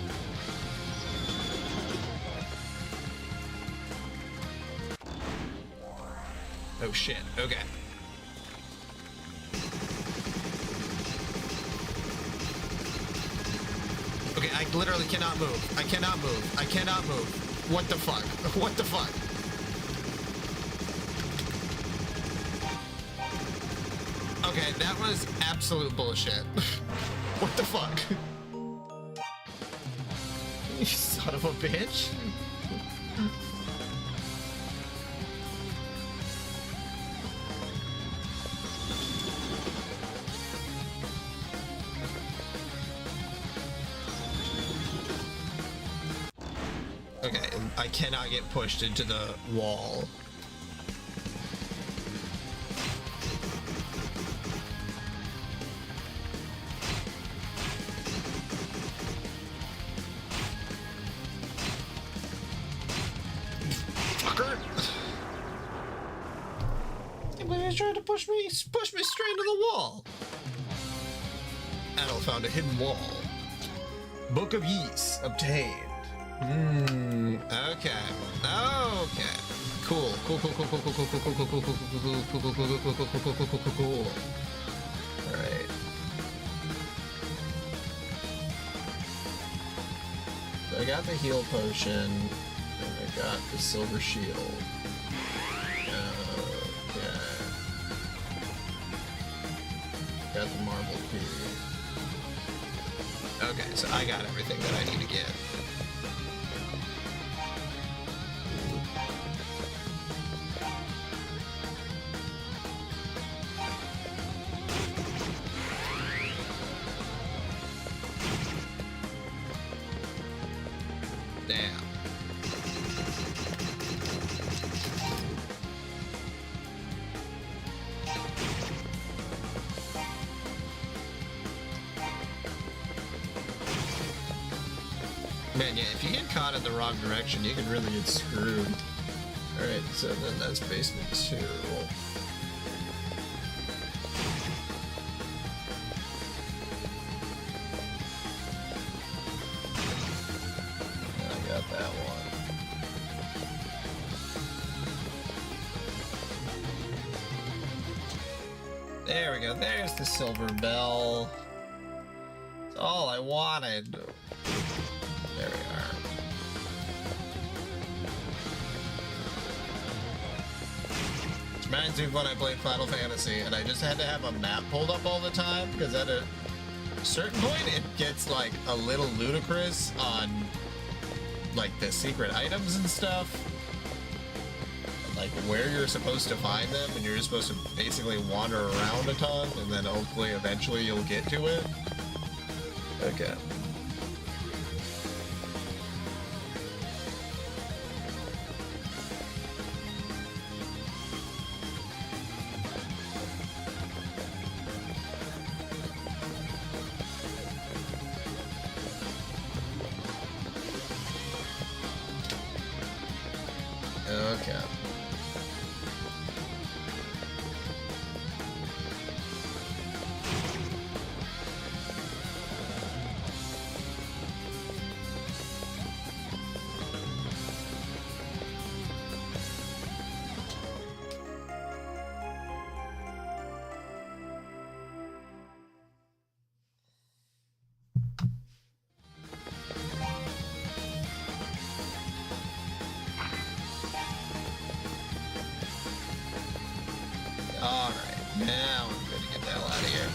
Oh shit, okay. Okay, I literally cannot move. I cannot move. I cannot move. What the fuck? What the fuck? Okay, that was absolute bullshit. What the fuck? You son of a bitch. Okay, I cannot get pushed into the wall. Trying to push me straight into the wall. Adel found a hidden wall. Book of Yeast obtained. Okay. Okay. Cool. Cool. All right. So I got the heal potion, and I got the silver shield. Got the marble key. Okay, so I got everything that I need to get. Man, yeah, if you get caught in the wrong direction, you can really get screwed. Alright, so then that's basement 2. I got that one. There we go, there's the silver bell. That's all I wanted. There we are. Reminds me of when I played Final Fantasy and I just had to have a map pulled up all the time because at a certain point it gets like a little ludicrous on like the secret items and stuff. Like where you're supposed to find them, and you're just supposed to basically wander around a ton and then hopefully eventually you'll get to it. Okay. Okay. Alright, now I'm good to get the hell out of here.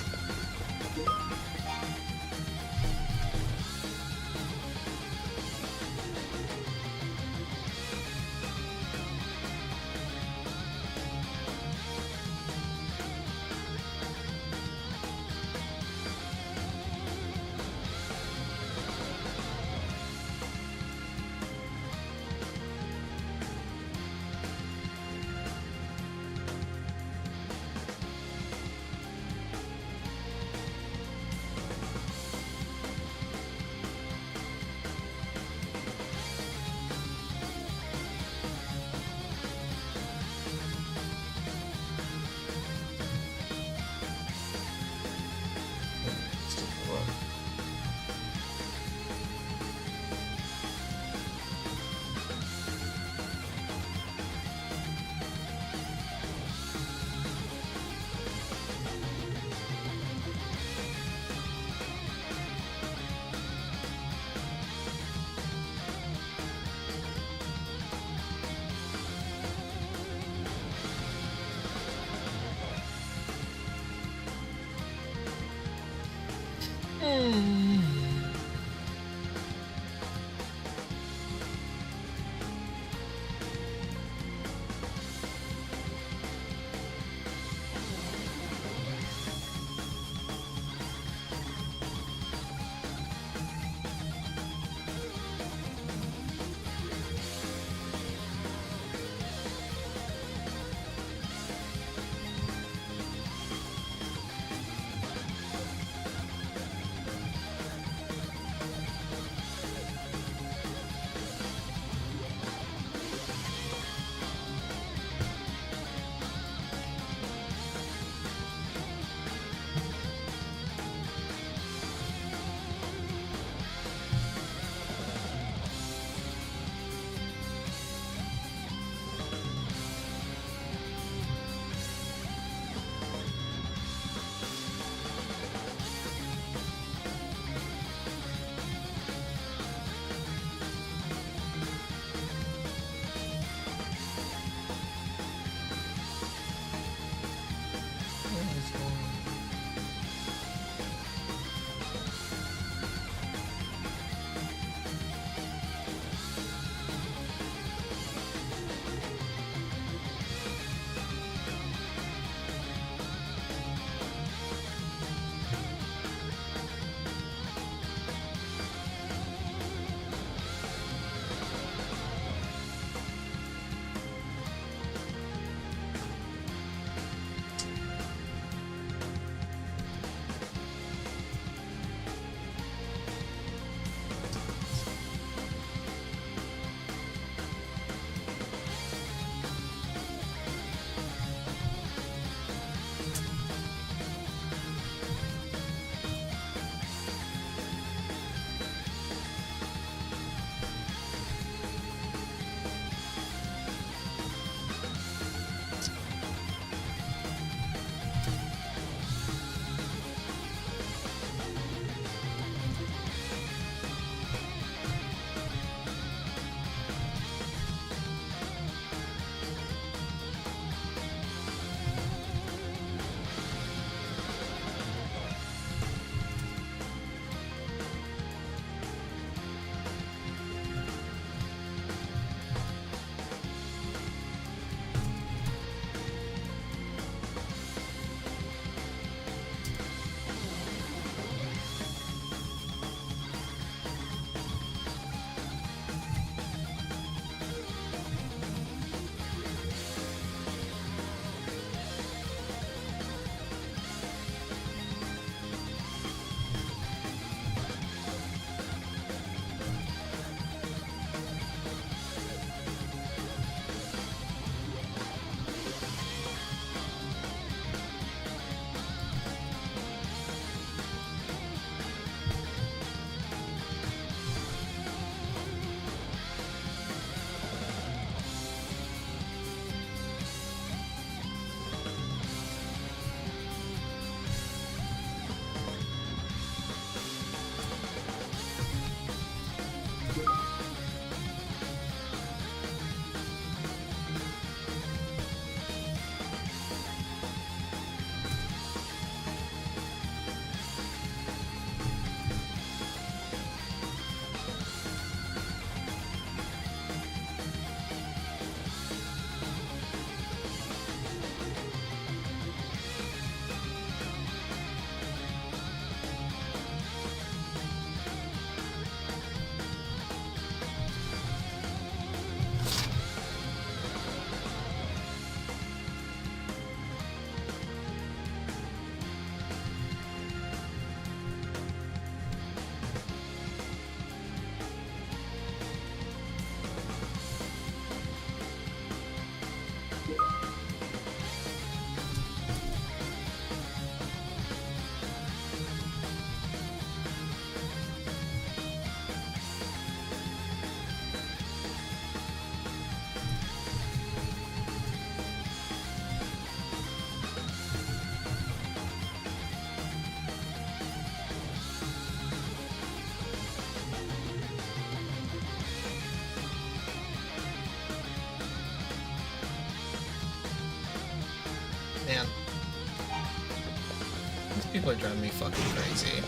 people are driving me fucking crazy.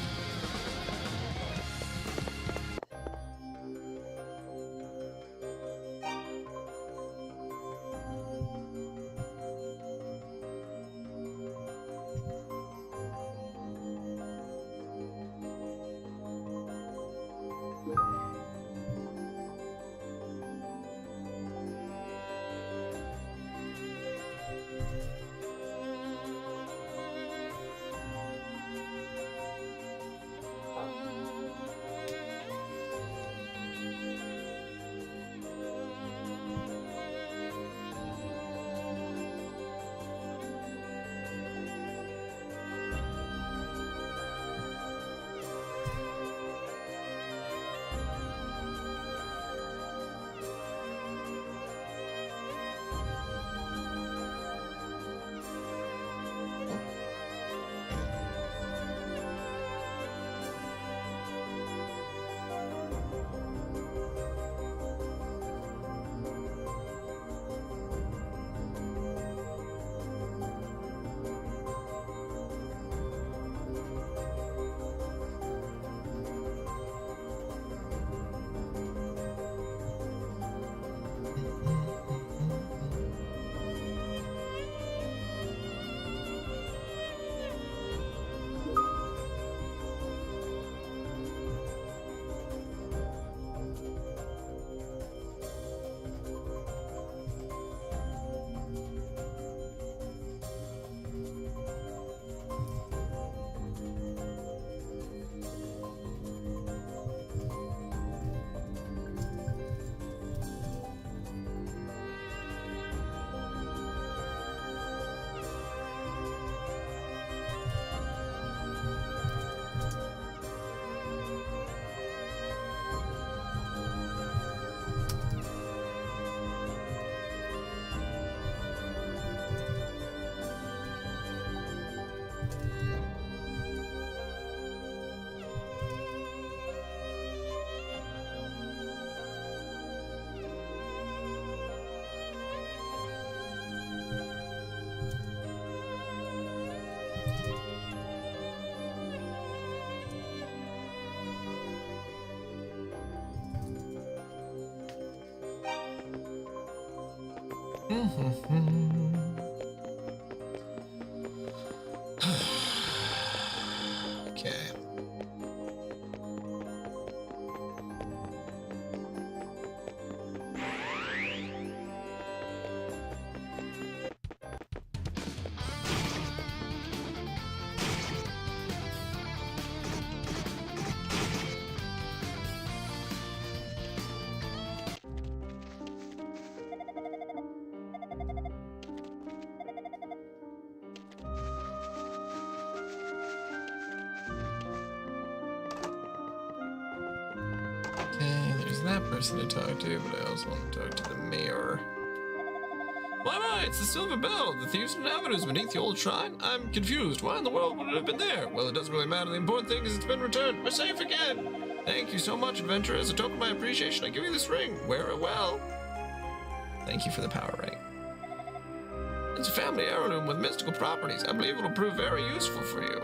Okay. Okay, there's that person to talk to, but I also want to talk to the mayor. Why, it's the Silver Bell. The thieves and avenues beneath the old shrine? I'm confused. Why in the world would it have been there? Well, it doesn't really matter. The important thing is it's been returned. We're safe again. Thank you so much, adventurer. As a token of my appreciation, I give you this ring. Wear it well. Thank you for the power ring. It's a family heirloom with mystical properties. I believe it'll prove very useful for you.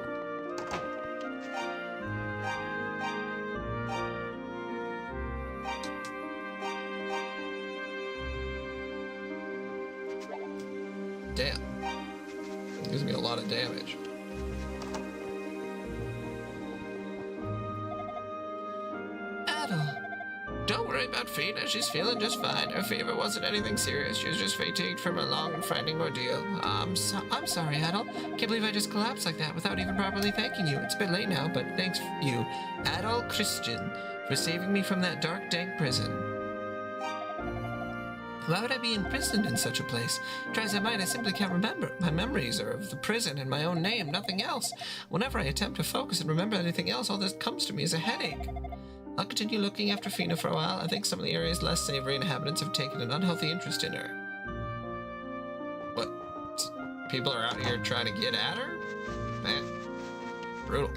Damn. It gives me a lot of damage.
Adol. Don't worry about Fina. She's feeling just fine. Her fever wasn't anything serious. She was just fatigued from a long and frightening ordeal. I'm sorry, Adol. Can't believe I just collapsed like that without even properly thanking you. It's a bit late now, but thanks you, Adol Christian, for saving me from that dark, dank prison. Why would I be imprisoned in such a place? Try as I might, I simply can't remember. My memories are of the prison and my own name, nothing else. Whenever I attempt to focus and remember anything else, all that comes to me is a headache. I'll continue looking after Fina for a while. I think some of the area's less savory inhabitants have taken an unhealthy interest in her. What? People are out here trying to get at her? Man. Brutal.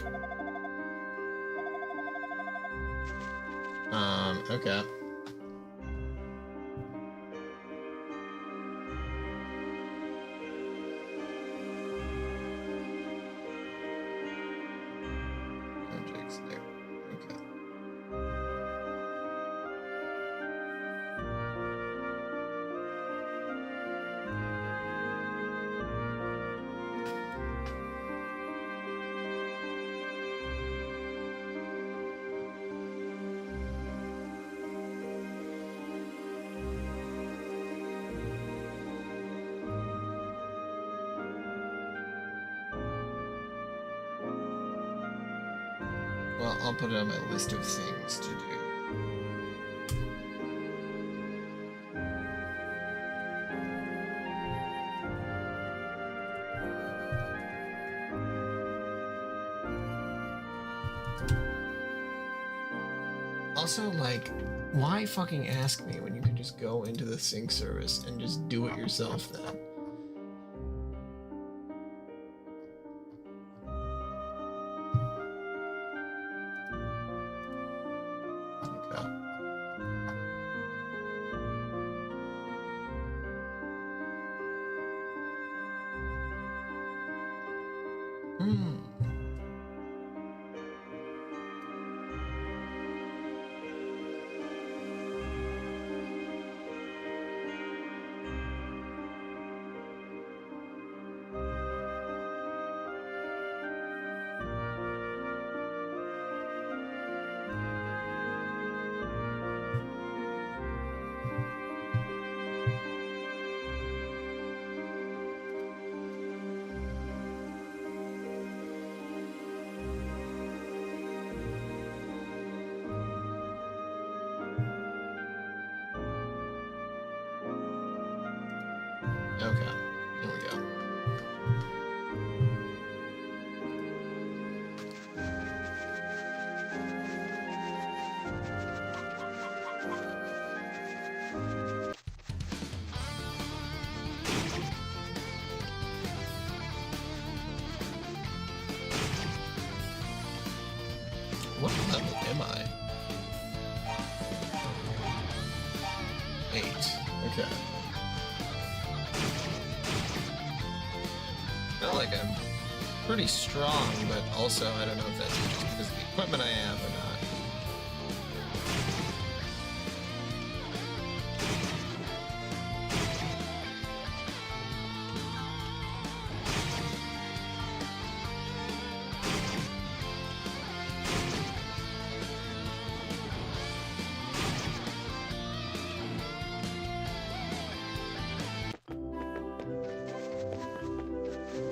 Okay.
Well, I'll put it on my list of things to do. Also, like, why fucking ask me when you can just go into the sync service and just do it yourself then? Okay. Okay, here we go. What level am I? 8. Okay. Feel like I'm pretty strong, but also I don't know if that's just because of the equipment I have or not.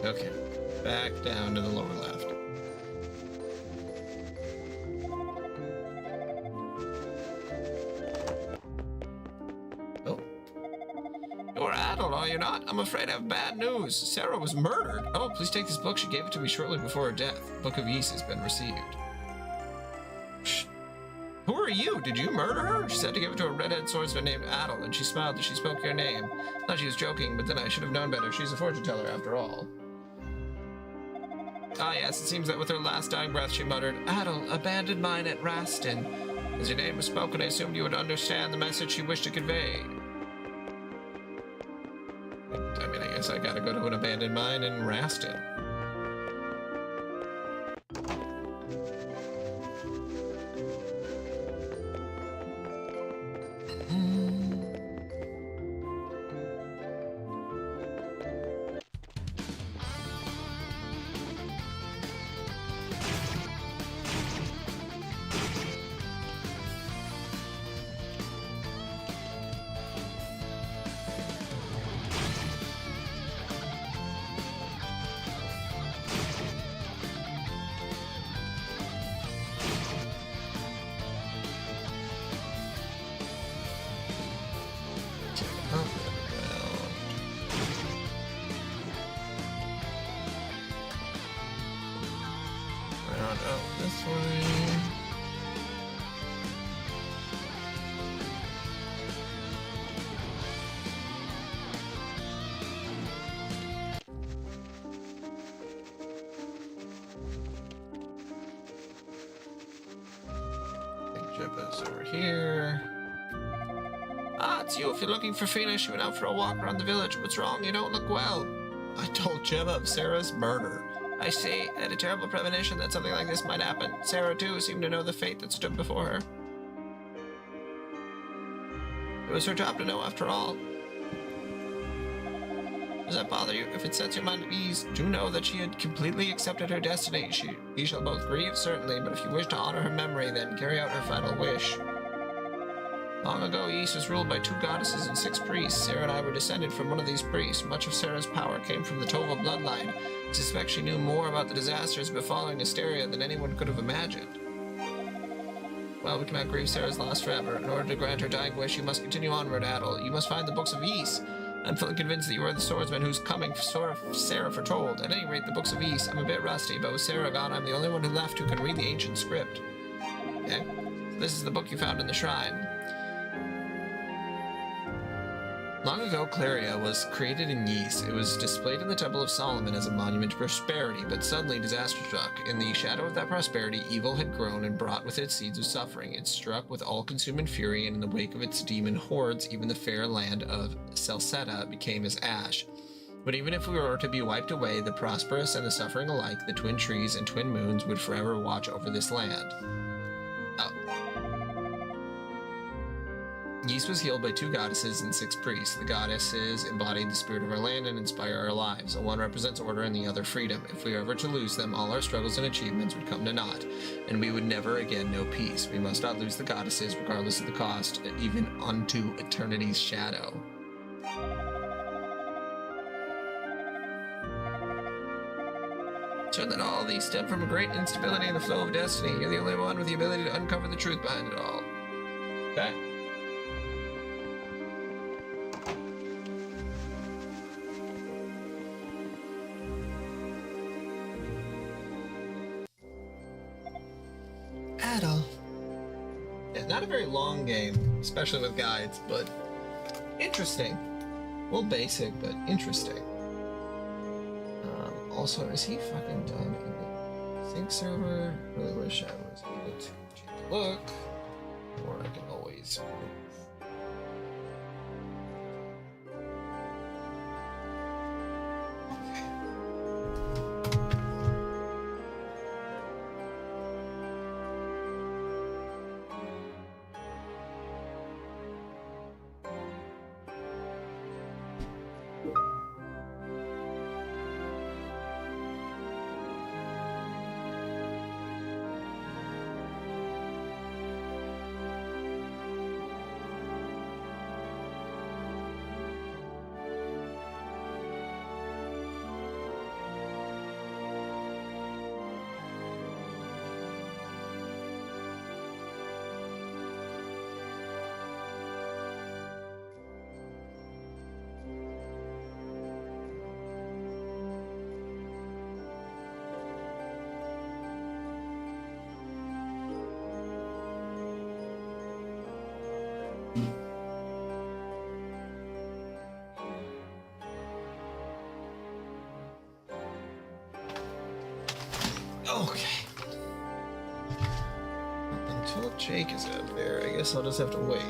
Okay, back down to the lower left. Oh. You're Adel, are you not? I'm afraid I have bad news. Sarah was murdered. Oh, please take this book. She gave it to me shortly before her death. Book of Ys has been received. Shh. Who are you? Did you murder her? She said to give it to a redhead swordsman named Adel, and she smiled as she spoke your name. Thought she was joking, but then I should have known better. She's a fortune teller after all. Ah, yes, it seems that with her last dying breath, she muttered, Adel, abandoned mine at Raston. As your name was spoken, I assumed you would understand the message she wished to convey. I mean, I guess I gotta go to an abandoned mine in Raston. This way. Jibba's over here. Ah, it's you. If you're looking for Fina, she went out for a walk around the village. What's wrong? You don't look well. I told Jibba of Sarah's murder. I see. I had a terrible premonition that something like this might happen. Sarah, too, seemed to know the fate that stood before her. It was her job to know, after all. Does that bother you? If it sets your mind at ease, do know that she had completely accepted her destiny. We shall both grieve, certainly, but if you wish to honor her memory, then carry out her final wish. Long ago, Ys was ruled by 2 goddesses and 6 priests. Sarah and I were descended from one of these priests. Much of Sarah's power came from the Tova bloodline. I suspect she knew more about the disasters befalling Asteria than anyone could have imagined.
Well, we cannot grieve Sarah's loss forever. In order to grant her dying wish, you must continue onward, Adel. You must find the books of Ys. I'm fully convinced that you are the swordsman whose coming Sarah foretold. At any rate, the books of Ys. I'm a bit rusty, but with Sarah gone, I'm the only one who left who can read the ancient script. Okay? So this is the book you found in the shrine. Long ago, Claria was created in Ys. It was displayed in the Temple of Solomon as a monument to prosperity, but suddenly disaster struck. In the shadow of that prosperity, evil had grown and brought with it seeds of suffering. It struck with all-consuming fury, and in the wake of its demon hordes, even the fair land of Selseta became as ash. But even if we were to be wiped away, the prosperous and the suffering alike, the twin trees and twin moons would forever watch over this land. Oh. Ys was healed by 2 goddesses and 6 priests. The goddesses embodied the spirit of our land and inspire our lives. The one represents order and the other freedom. If we were ever to lose them, all our struggles and achievements would come to naught, and we would never again know peace. We must not lose the goddesses, regardless of the cost, even unto eternity's shadow. Turn that all these stem from a great instability in the flow of destiny. You're the only one with the ability to uncover the truth behind it all. Okay.
Adel.
Yeah, not a very long game, especially with guides, but interesting. A little basic, but interesting. Also, is he fucking done in the sync server? Really wish I was able to change the look, or I can always move. Okay. Until Jake is out there, I guess I'll just have to wait.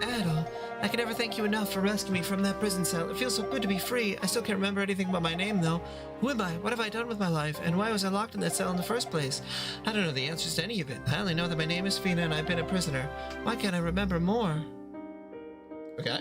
Adel, I can never thank you enough for rescuing me from that prison cell. It feels so good to be free. I still can't remember anything about my name, though. Who am I? What have I done with my life? And why was I locked in that cell in the first place? I don't know the answers to any of it. I only know that my name is Fina and I've been a prisoner. Why can't I remember more?
Okay.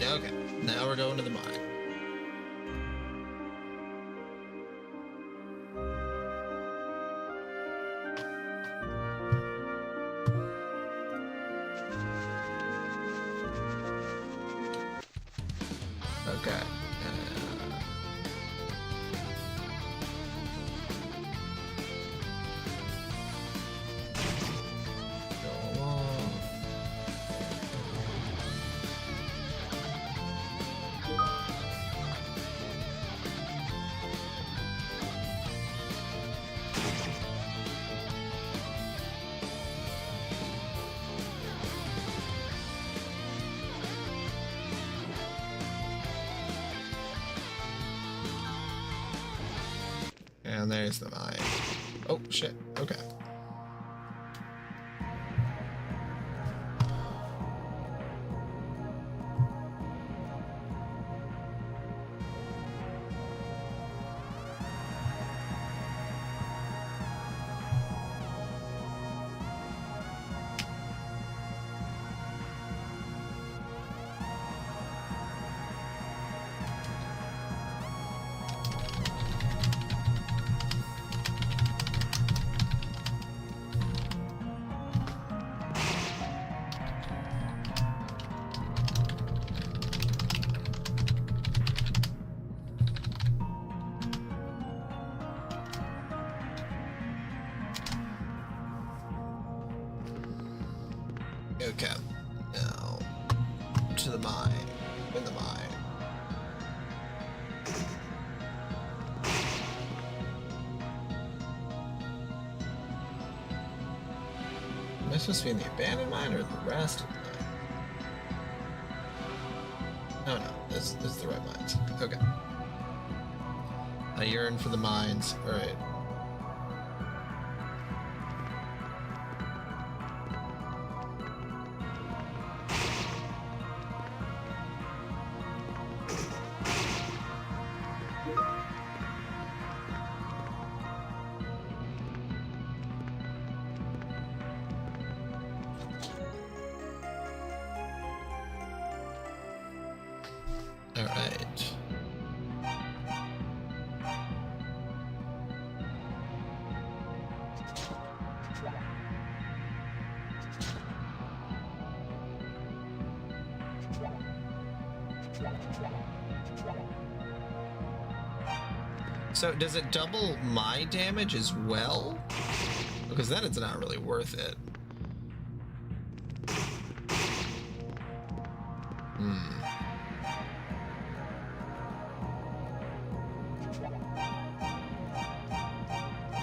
Okay, now we're going to the mine. Okay. Go along. And there's the mine. Oh, shit. Okay. Okay. Now, to the mine. In the mine. Am I supposed to be in the abandoned mine or the rest of the mine? Oh no, this is the right mines. Okay. I yearn for the mines. Alright. Alright. So does it double my damage as well? Because then it's not really worth it.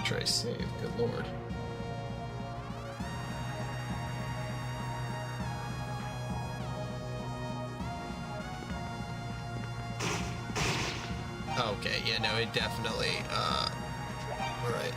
Try save, good lord. Okay, yeah, no, it definitely, alright.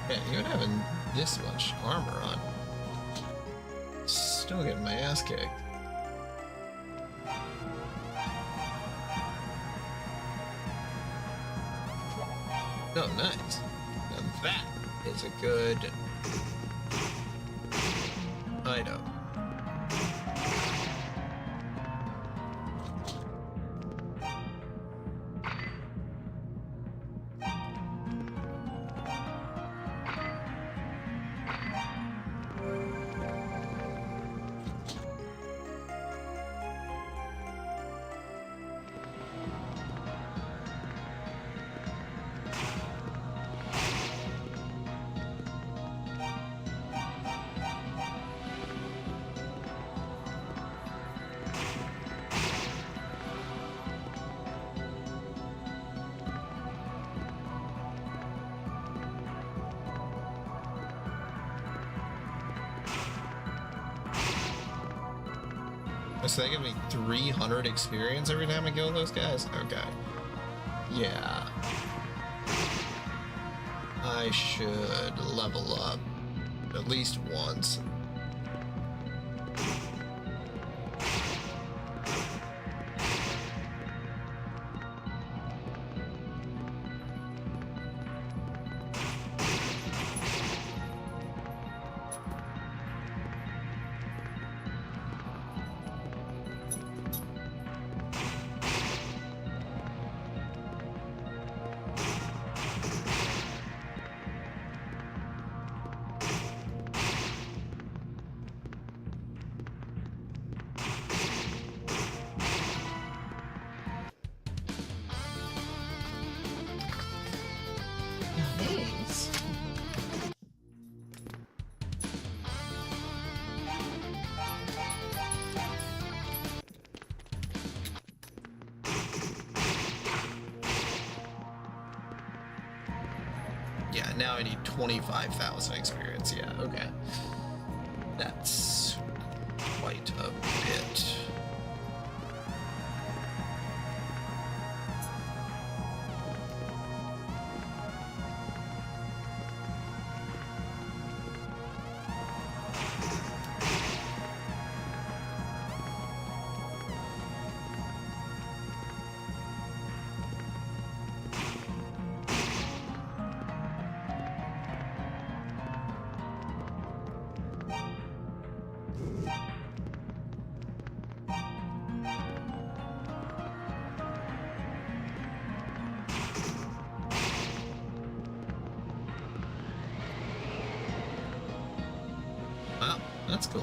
Man, even having this much armor on, still getting my ass kicked. Oh, nice. Now that is a good item. So they give me 300 experience every time I kill those guys? Okay. Yeah. I should level up at least once.
Nice.
Yeah, now I need 25,000 experience. Yeah, okay. That's quite a bit. Wow, that's cool.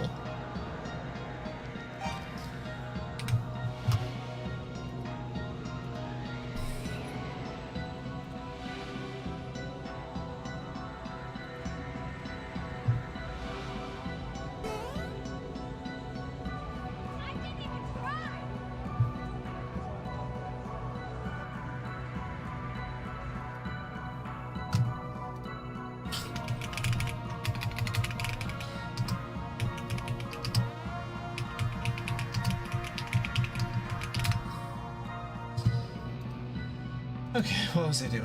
Okay, what was I doing?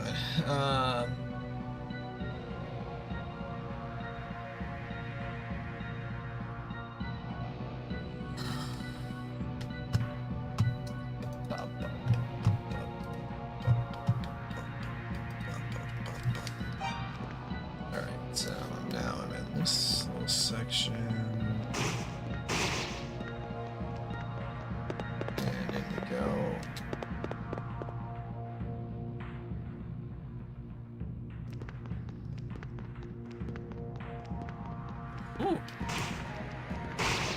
Alright, so now I'm in this little section. And in we go. Ooh.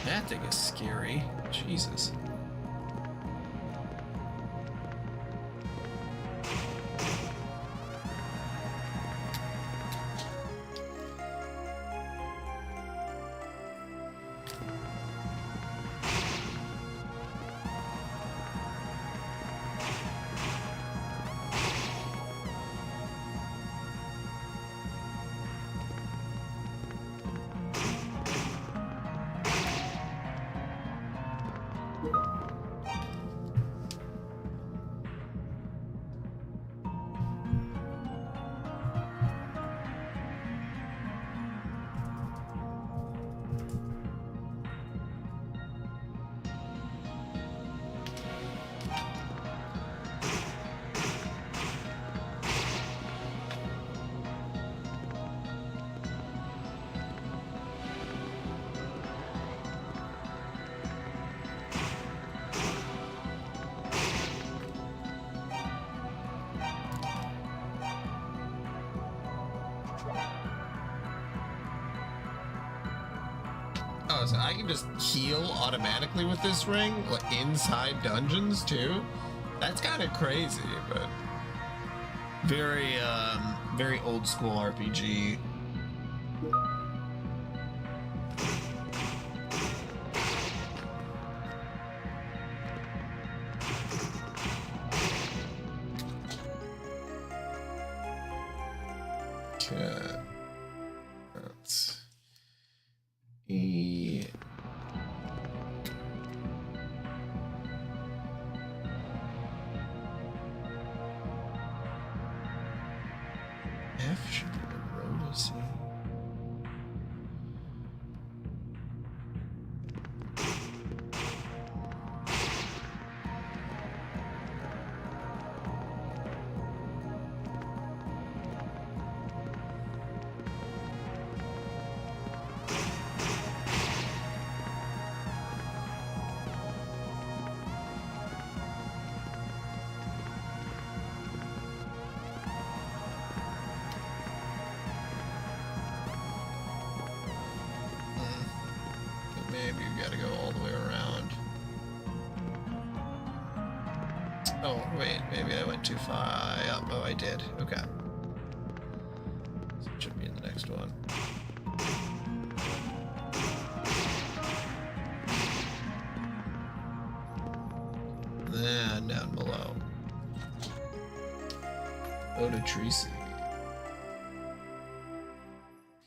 That thing is scary. Jesus. Oh, so I can just heal automatically with this ring, like inside dungeons too? That's kind of crazy, but very old school RPG. Okay. That's E. F should be the road to see. Maybe you gotta go all the way around. Oh, wait, maybe I went too far up. Oh, I did. Okay. So it should be in the next one. Then down below. Go to Tracy.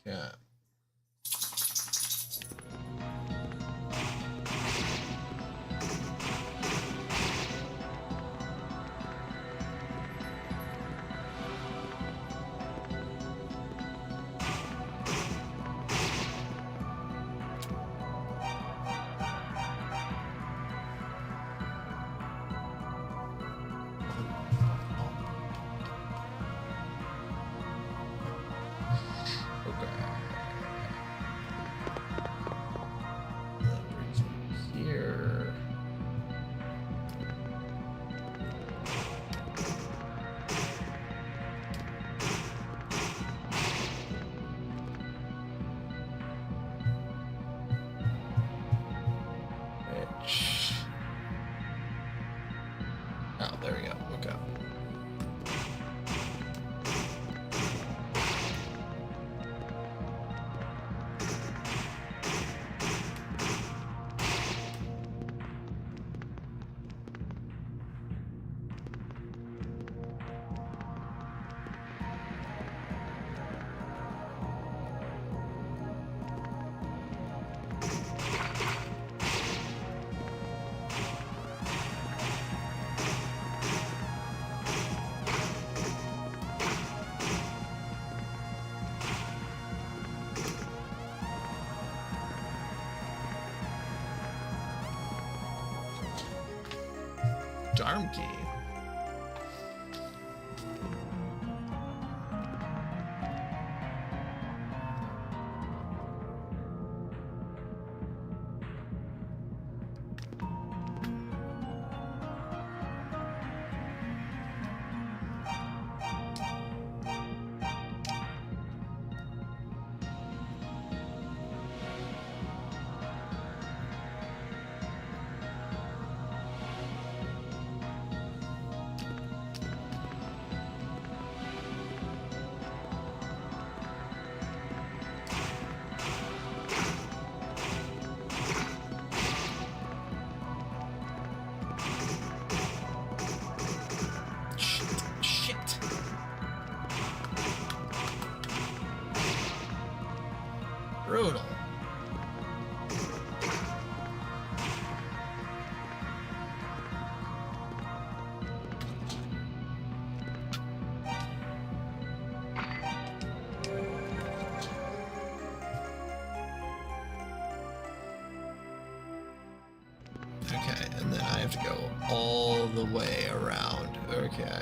Yeah. Oh, there we go. Okay. Darm key. Brutal. Okay, and then I have to go all the way around. Okay.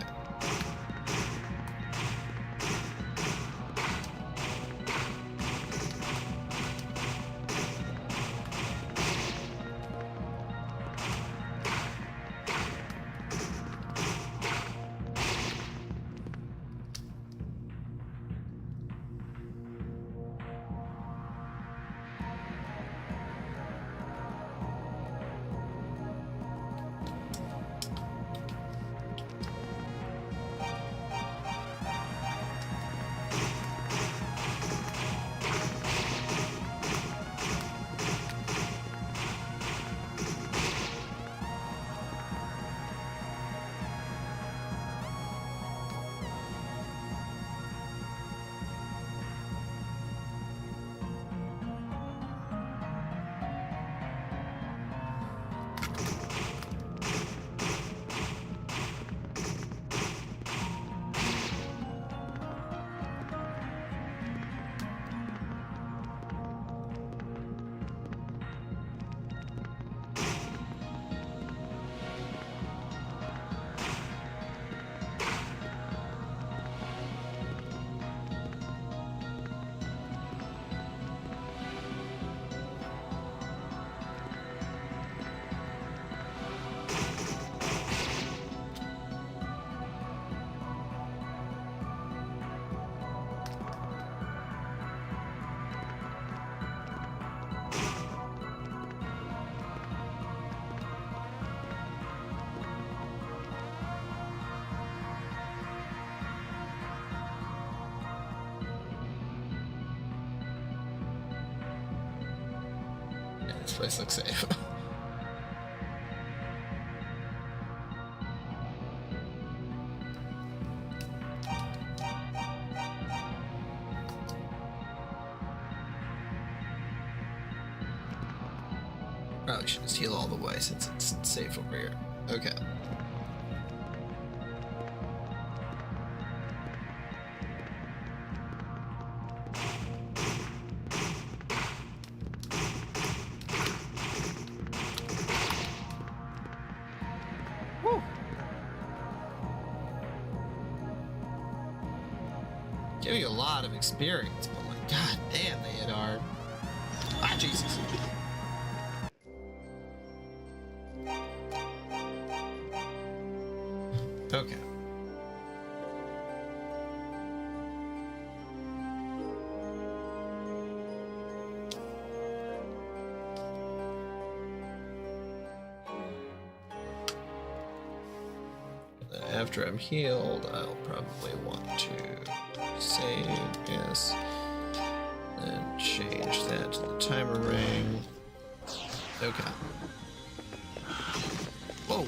Yeah, this place looks safe. Probably should just heal all the way since it's safe over here. Okay. Woo. Give you a lot of experience, but my god damn, they hit hard. Ah, Jesus. Okay. After I'm healed, I'll probably want to save, yes. Then change that to the timer ring. Okay. Whoa.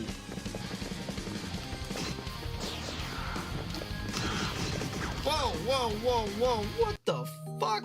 Whoa, whoa, whoa, whoa, what the fuck?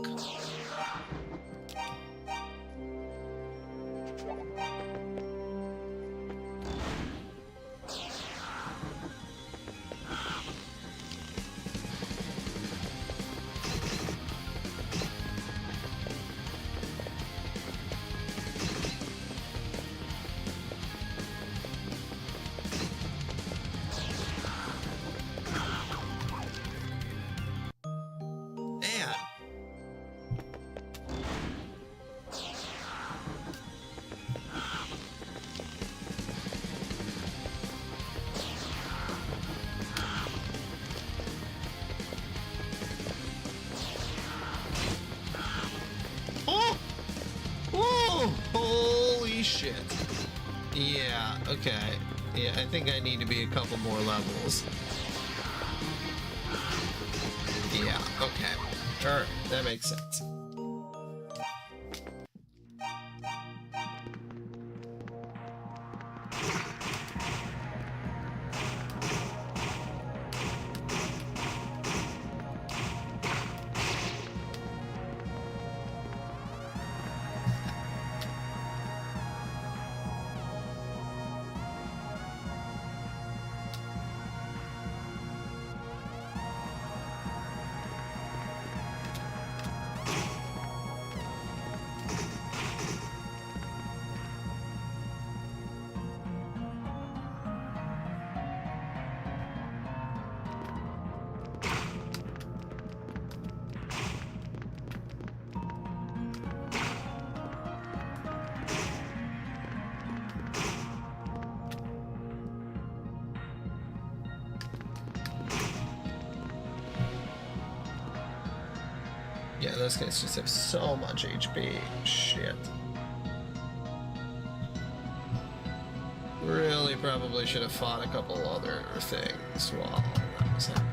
Holy shit. Yeah, okay. Yeah, I think I need to be a couple more levels. Yeah, okay. Alright, that makes sense. Yeah, those guys just have so much HP. Shit. Really probably should have fought a couple other things while that was happening.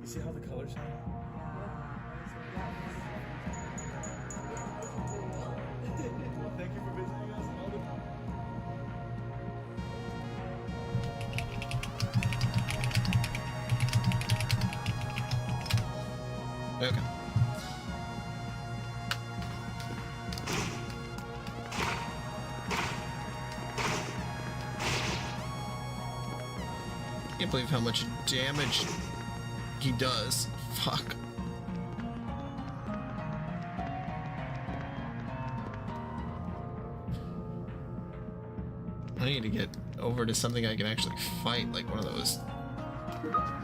You see how the colors shine? Well, thank you for visiting us and all the...
Okay. Can't believe how much damage he does. Fuck. I need to get over to something I can actually fight, like one of those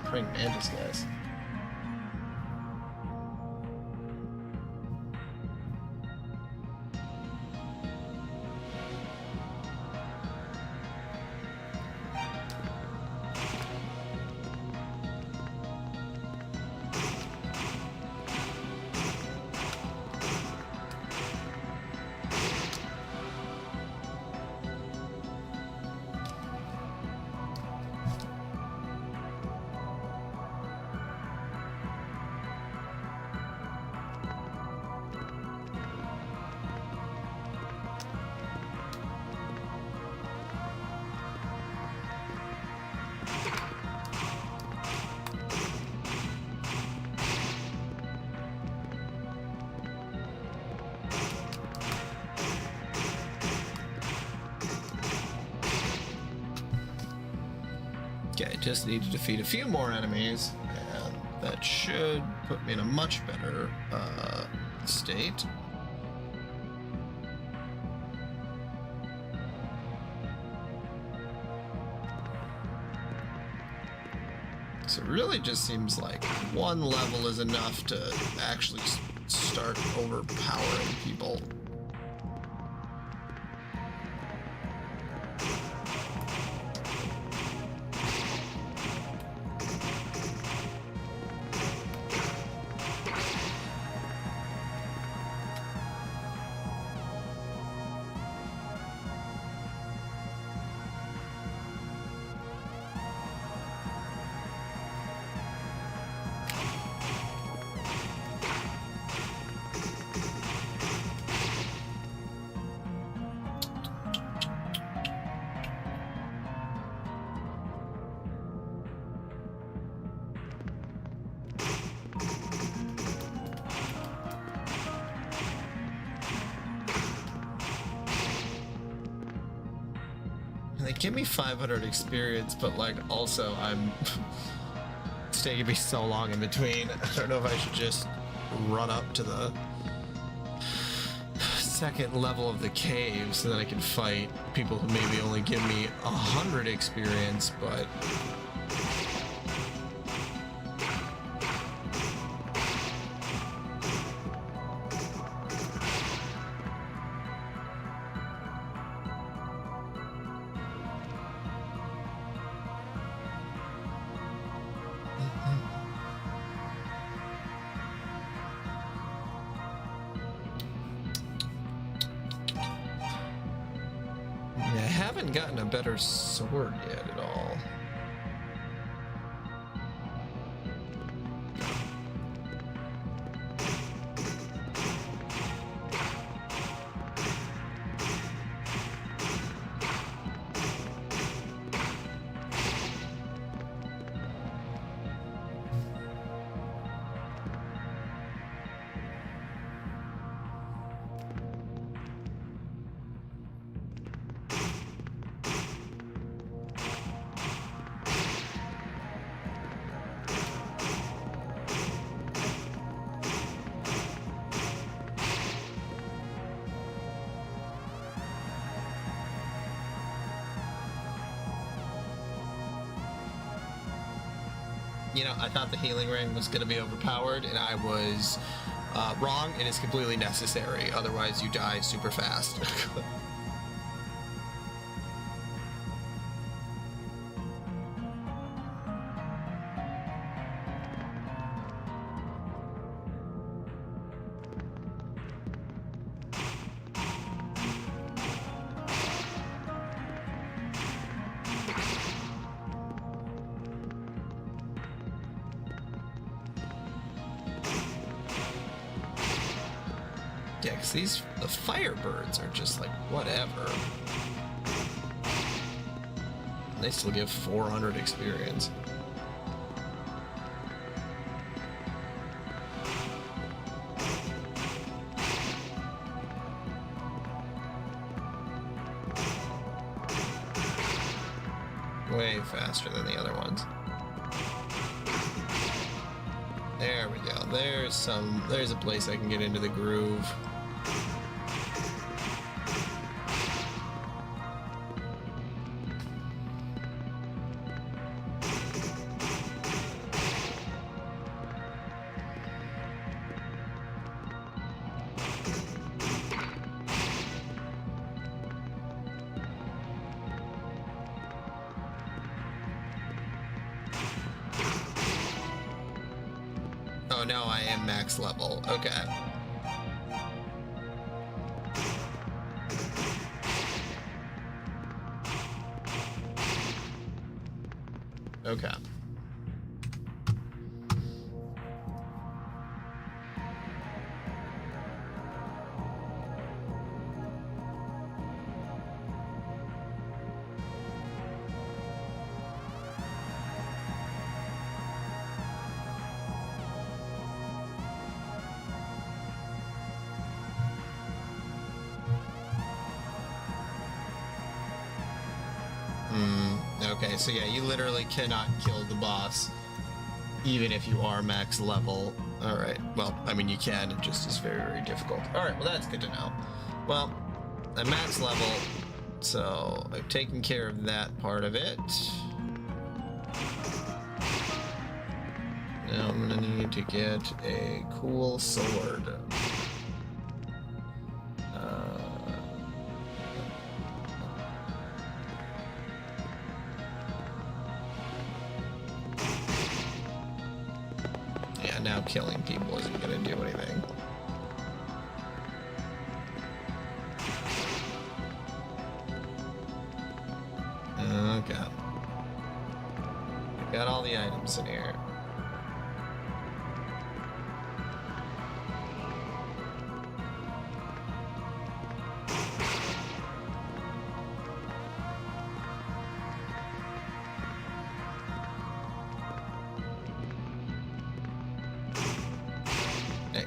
praying mantis guys. Okay, just need to defeat a few more enemies, and that should put me in a much better state. So it really just seems like one level is enough to actually start overpowering people. They give me 500 experience, but like also it's taking me so long in between. I don't know if I should just run up to the second level of the cave so that I can fight people who maybe only give me 100 experience, but I haven't gotten a better sword yet at all. You know, I thought the healing ring was going to be overpowered, and I was wrong. It is completely necessary. Otherwise, you die super fast. Yeah, because the firebirds are just like, whatever. And they still give 400 experience. way faster than the other ones. There we go. There's a place I can get into the groove. Oh no, I am max level. Okay. Okay. Okay, so yeah, you literally cannot kill the boss, even if you are max level. Alright, well, I mean, you can, it just is very, very difficult. Alright, well, that's good to know. Well, I'm max level, so I've taken care of that part of it. Now I'm gonna need to get a cool sword. Now killing people isn't gonna do anything. Okay. I got all the items in here.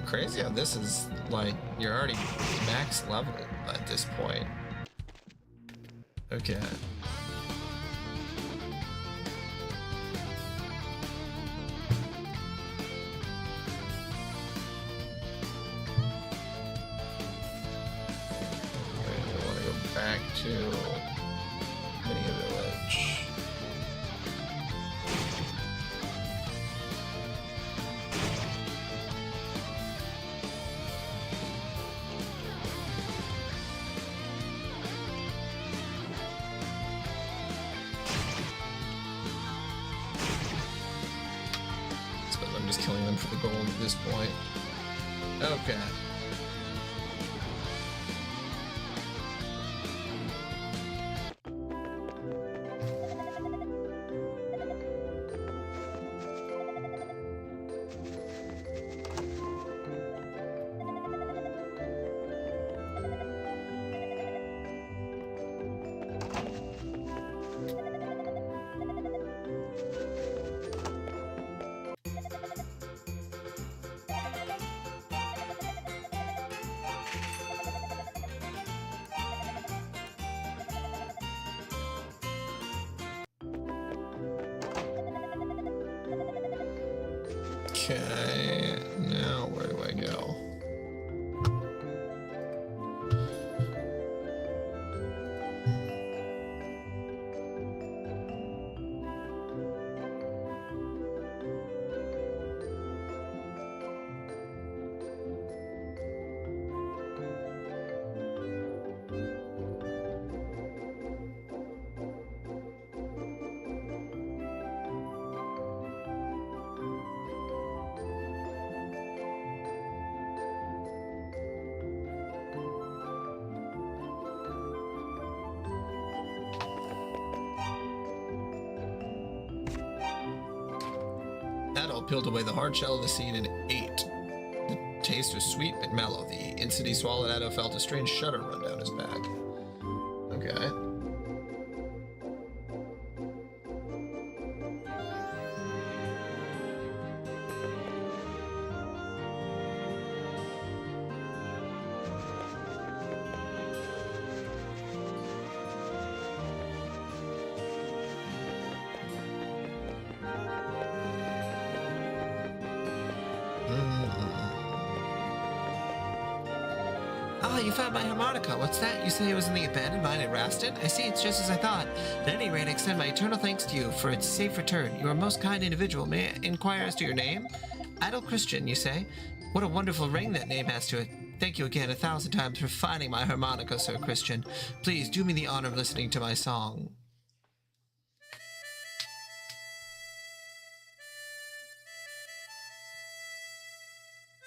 Crazy how this is like you're already max level at this point. Okay. I want to go back to Mini Village. I'm just killing them for the gold at this point. Okay. Okay, now where do I go? Adult peeled away the hard shell of the seed and ate. The taste was sweet but mellow. The instant he swallowed, Addo felt a strange shudder run down his back. Okay.
Oh, you found my harmonica. What's that? You say it was in the abandoned mine at Raston? I see, it's just as I thought. At any rate, I extend my eternal thanks to you for its safe return. You are a most kind individual. May I inquire as to your name? Idle Christian, you say? What a wonderful ring that name has to it. Thank you again 1,000 times for finding my harmonica, Sir Christian. Please do me the honor of listening to my song.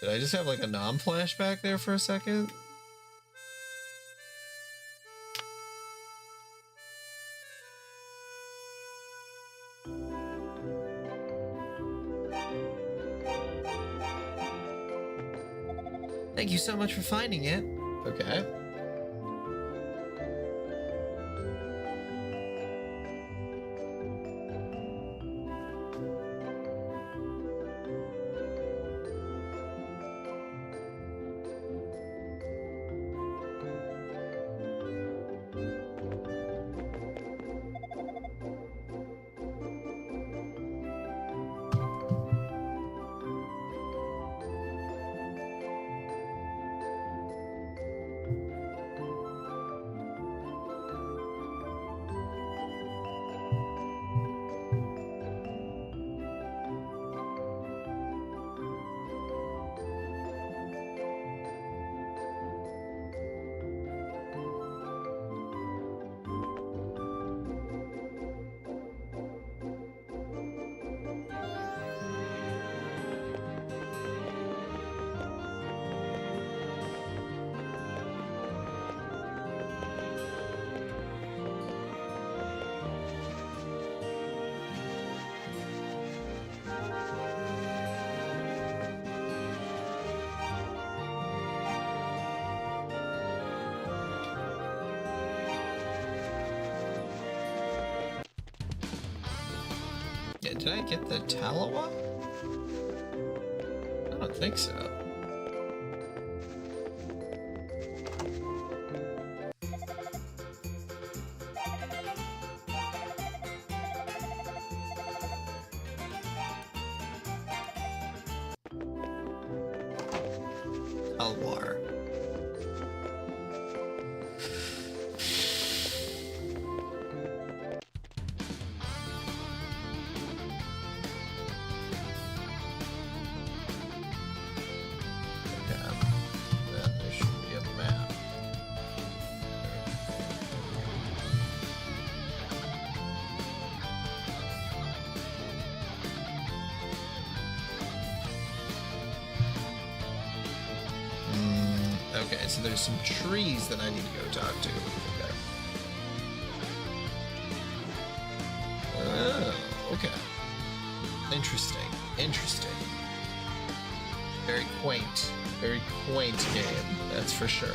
Did I just have like a non-flashback there for a second?
Thank you so much for finding it.
Okay. Yeah, did I get the Talawa? I don't think so. Alwar. Okay, so there's some trees that I need to go talk to. Okay. Oh, okay. Interesting. Interesting. Very quaint. Very quaint game, that's for sure.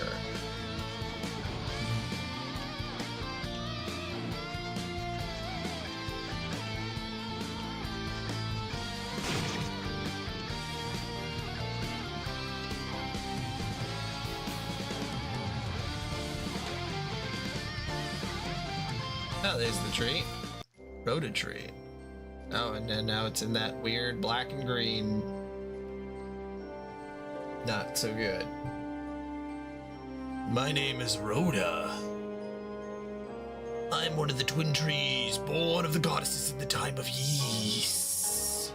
Oh, there's the tree. Rhoda tree. Oh, and then now it's in that weird black and green. Not so good.
My name is Rhoda. I'm one of the twin trees, born of the goddesses in the time of Ys.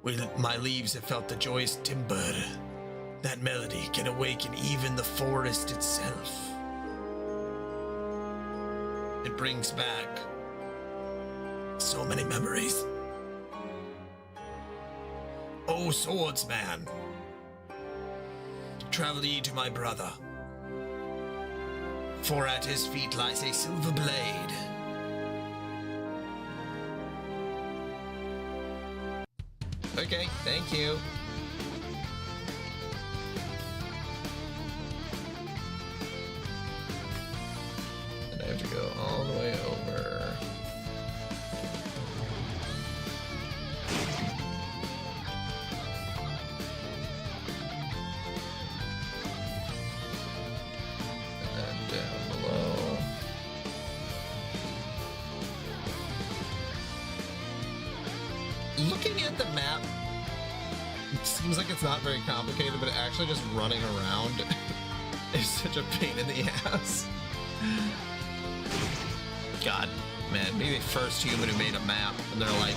When my leaves have felt the joyous timber, that melody can awaken even the forest itself. It brings back so many memories. O swordsman, travel ye to my brother, for at his feet lies a silver blade.
Okay, thank you. And I have to go all the way over. And down below. Looking at the map, It seems like it's not very complicated, but actually just running around is such a pain in the ass. God, man, maybe the first human who made a map, and they're like,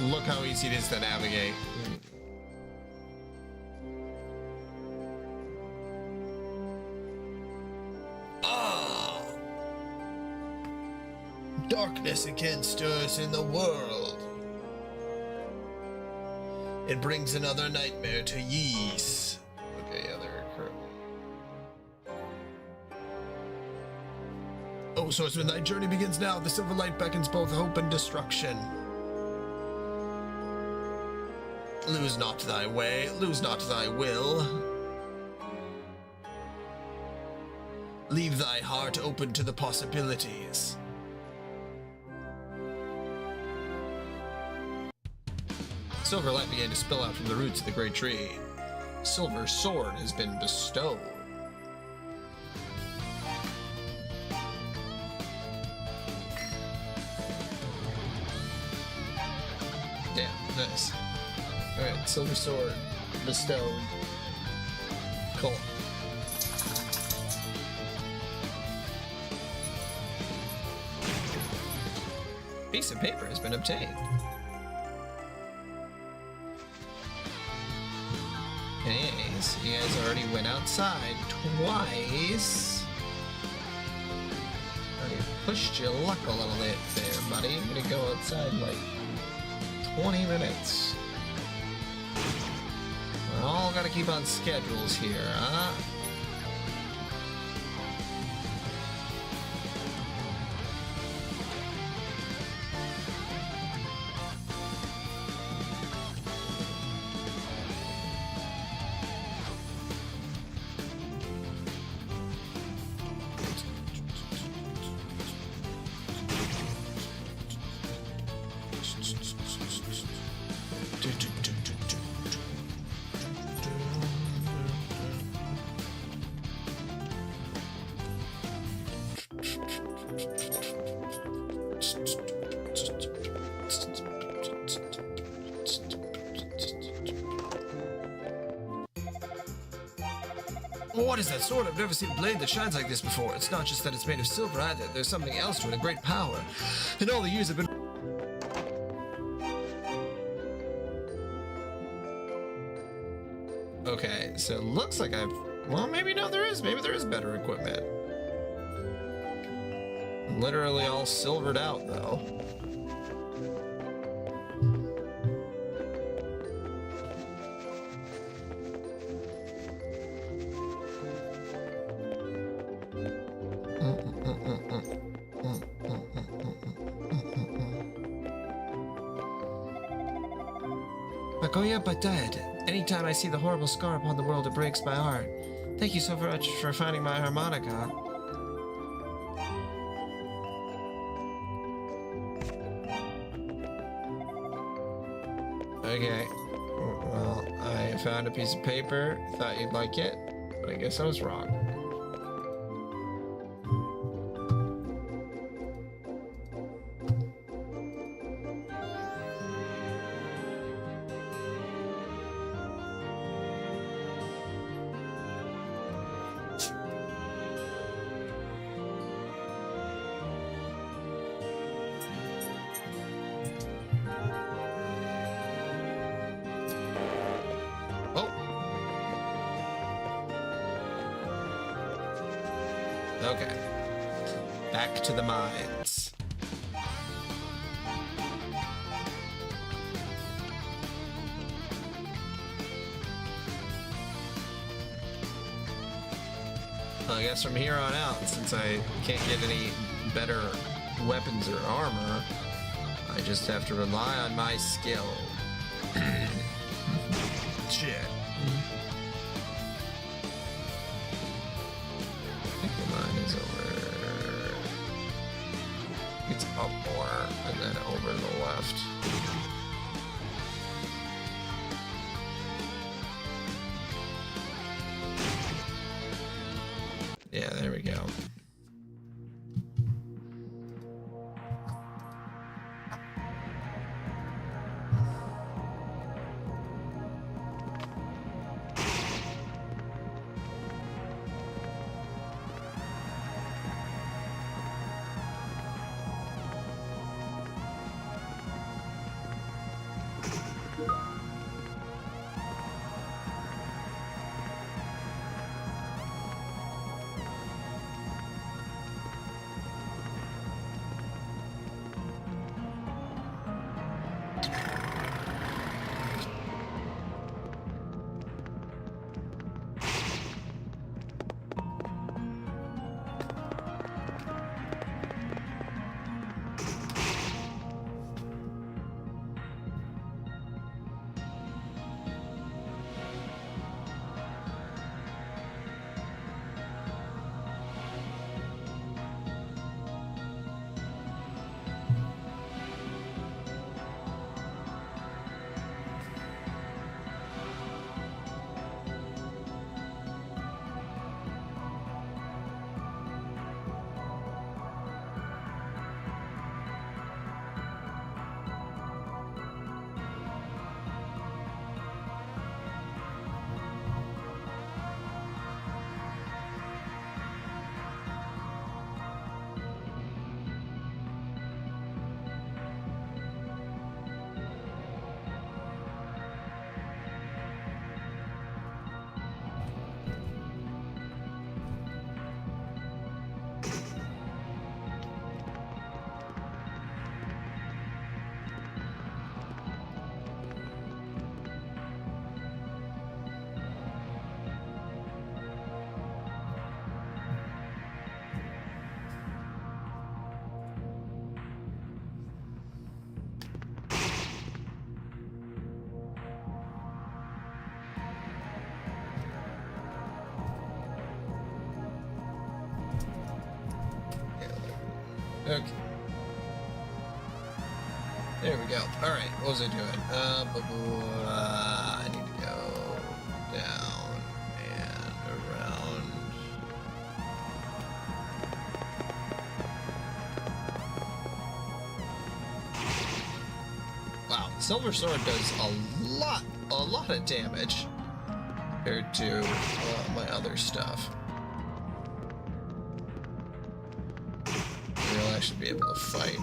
look how easy it is to navigate.
Darkness again stirs in the world. It brings another nightmare to Ys.
Okay, yeah, they're currently.
Oh, swordsman, thy journey begins now. The silver light beckons both hope and destruction. Lose not thy way, lose not thy will. Leave thy heart open to the possibilities.
Silver light began to spill out from the roots of the great tree. Silver sword has been bestowed. Damn, nice. Alright, silver sword bestowed. Cool. Piece of paper has been obtained. Hey, so you guys already went outside twice. Already pushed your luck a little bit there, buddy. I'm gonna go outside in like 20 minutes. We're all gotta keep on schedules here, huh?
What is that sword? I've never seen a blade that shines like this before. It's not just that it's made of silver either. There's something else to it, a great power. And all the years I've been...
Okay, so it looks like I've... Well, maybe no, there is. Maybe there is better equipment. Literally all silvered out, though.
Makoya Batad. Anytime I see the horrible scar upon the world, it breaks my heart. Thank you so much for finding my harmonica.
Okay. Well, I found a piece of paper. Thought you'd like it, but I guess I was wrong. Okay. Back to the mines. Well, I guess from here on out, since I can't get any better weapons or armor, I just have to rely on my skill. Shit. It's up more and then over to the left. Yeah, there we go.
Okay. There we go. Alright, what was I doing? I need to go down and around. Wow, Silver Sword does a lot of damage compared to my other stuff. I should be able to fight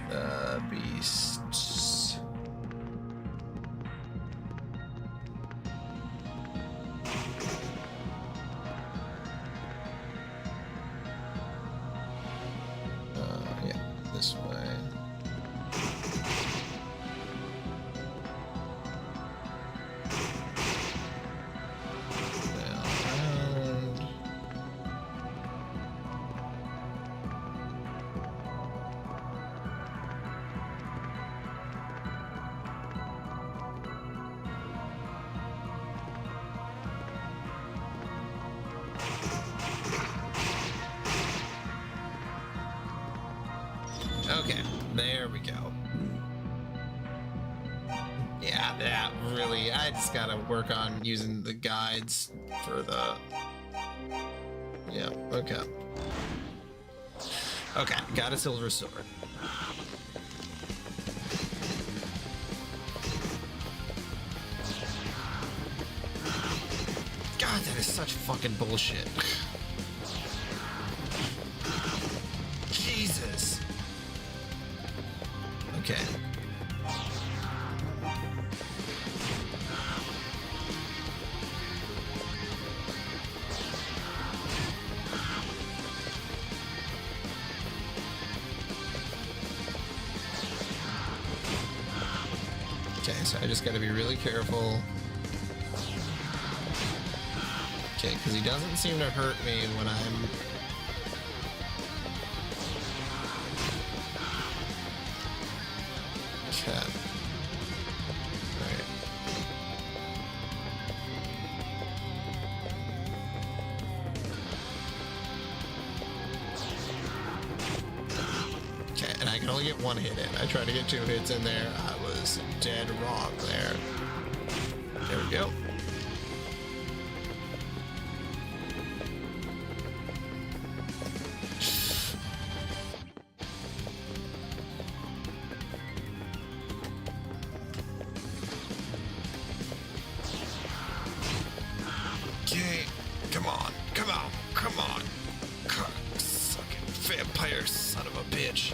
the beasts. Yeah, this way. Okay, there we go. Yeah, that really, I just gotta work on using the guides for the... Yeah, okay. Okay, got a silver sword. God, that is such fucking bullshit. Jesus. Okay. Okay, so I just gotta be really careful. Okay, because he doesn't seem to hurt me when I'm... Okay. Alright. Okay, and I can only get one hit in. I tried to get 2 hits in there. I was dead wrong there. There we go. Okay, come on, come on, come on. Sucking vampire son of a bitch.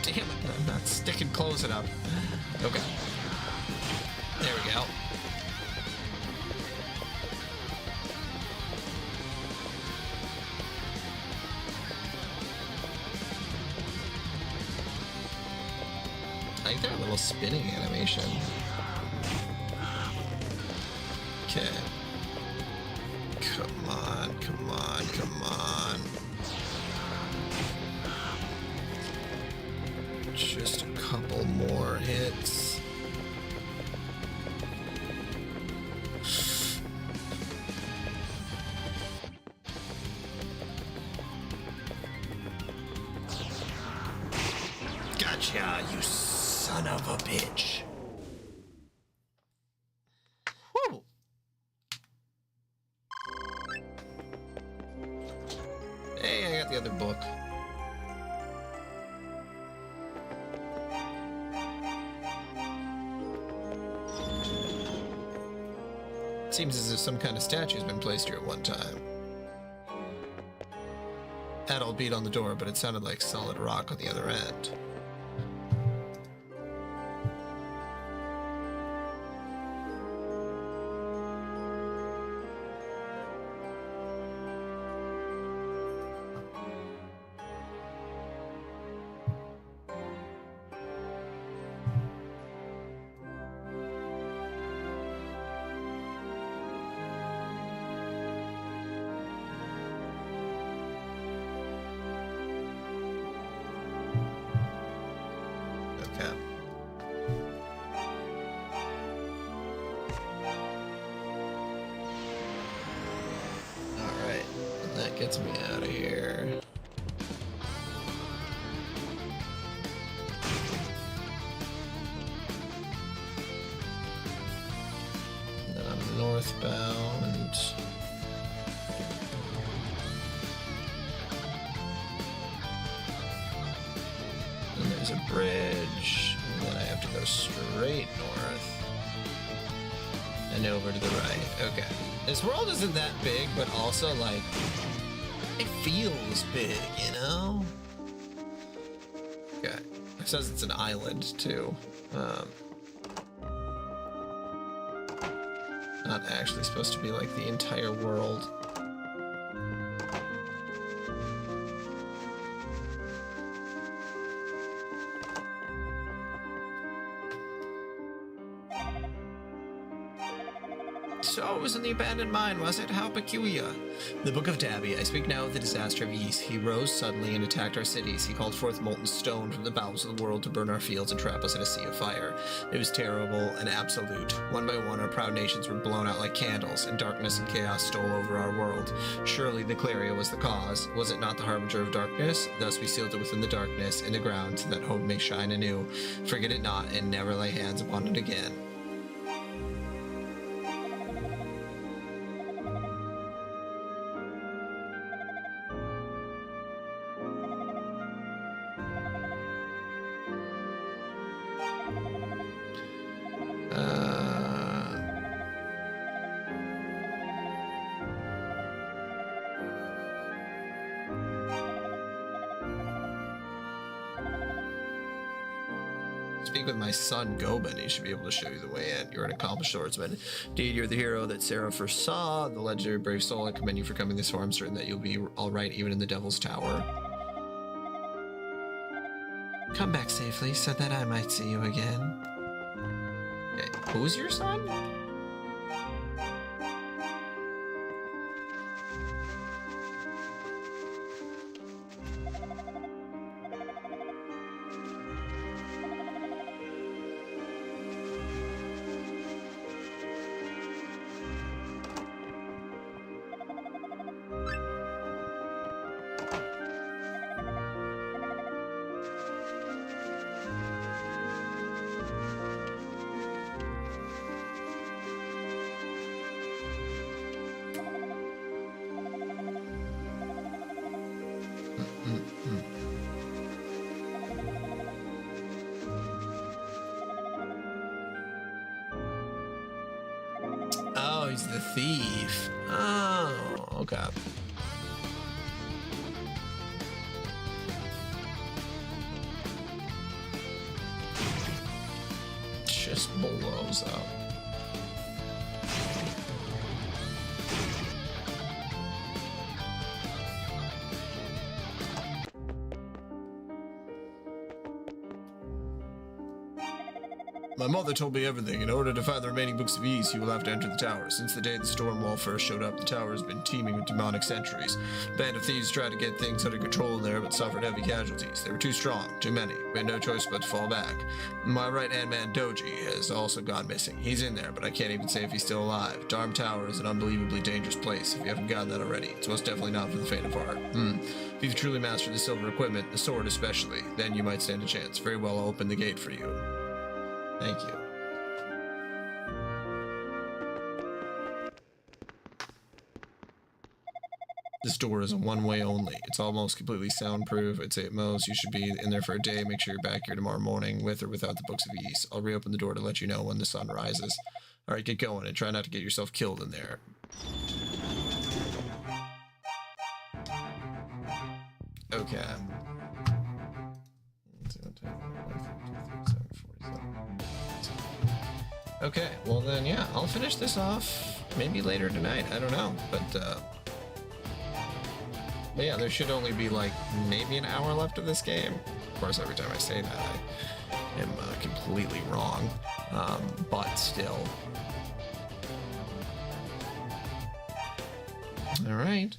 Damn it, I'm not sticking close enough. Okay. There we go. I like that little spinning animation. Okay. Come on, come on, come on. Just a couple more hits. Gotcha, you son of a bitch. Whew. Hey, I got the other book. Seems as if some kind of statue's been placed here at one time. Adult beat on the door, but it sounded like solid rock on the other end. Okay. Alright, that gets me out of here. And then I'm northbound. And there's a bridge, and then I have to go straight north and over to the right. Okay. This world isn't that big, but also, like, it feels big, you know? Okay. It says it's an island, too. Not actually supposed to be, like, the entire world. So it was in the abandoned mine, was it? How peculiar. The Book of Dabby. I speak now of the disaster of Ys. He rose suddenly and attacked our cities. He called forth molten stone from the bowels of the world to burn our fields and trap us in a sea of fire. It was terrible and absolute. One by one, our proud nations were blown out like candles, and darkness and chaos stole over our world. Surely the Claria was the cause. Was it not the harbinger of darkness? Thus we sealed it within the darkness, in the ground, so that hope may shine anew. Forget it not, and never lay hands upon it again. Speak with my son Goban. He should be able to show you the way in. You're an accomplished swordsman. Indeed, you're the hero that Sarah first saw, the legendary brave soul. I commend you for coming this far. I'm certain that you'll be all right even in the Devil's Tower. Come back safely so that I might see you again. Okay, who's your son? Oh, he's the thief. Oh, okay.
blows up. My mother told me everything. In order to find the remaining books of Ys, you will have to enter the tower. Since the day the storm wall first showed up, the tower has been teeming with demonic sentries. A band of thieves tried to get things under control in there, but suffered heavy casualties. They were too strong, too many. We had no choice but to fall back. My right-hand man, Doji, has also gone missing. He's in there, but I can't even say if he's still alive. Darm Tower is an unbelievably dangerous place, if you haven't gotten that already. It's most definitely not for the faint of heart. If you've truly mastered the silver equipment, the sword especially, then you might stand a chance. Very well, I'll open the gate for you. Thank you. This door is a one-way only. It's almost completely soundproof. I'd say at most you should be in there for a day. Make sure you're back here tomorrow morning with or without the Books of Ys. I'll reopen the door to let you know when the sun rises. Alright, get going and try not to get yourself killed in there. Okay. Okay, well then, yeah, I'll finish this off maybe later tonight. I don't know, but yeah, there should only be like maybe an hour left of this game. Of course, every time I say that, I am completely wrong, but still. All right.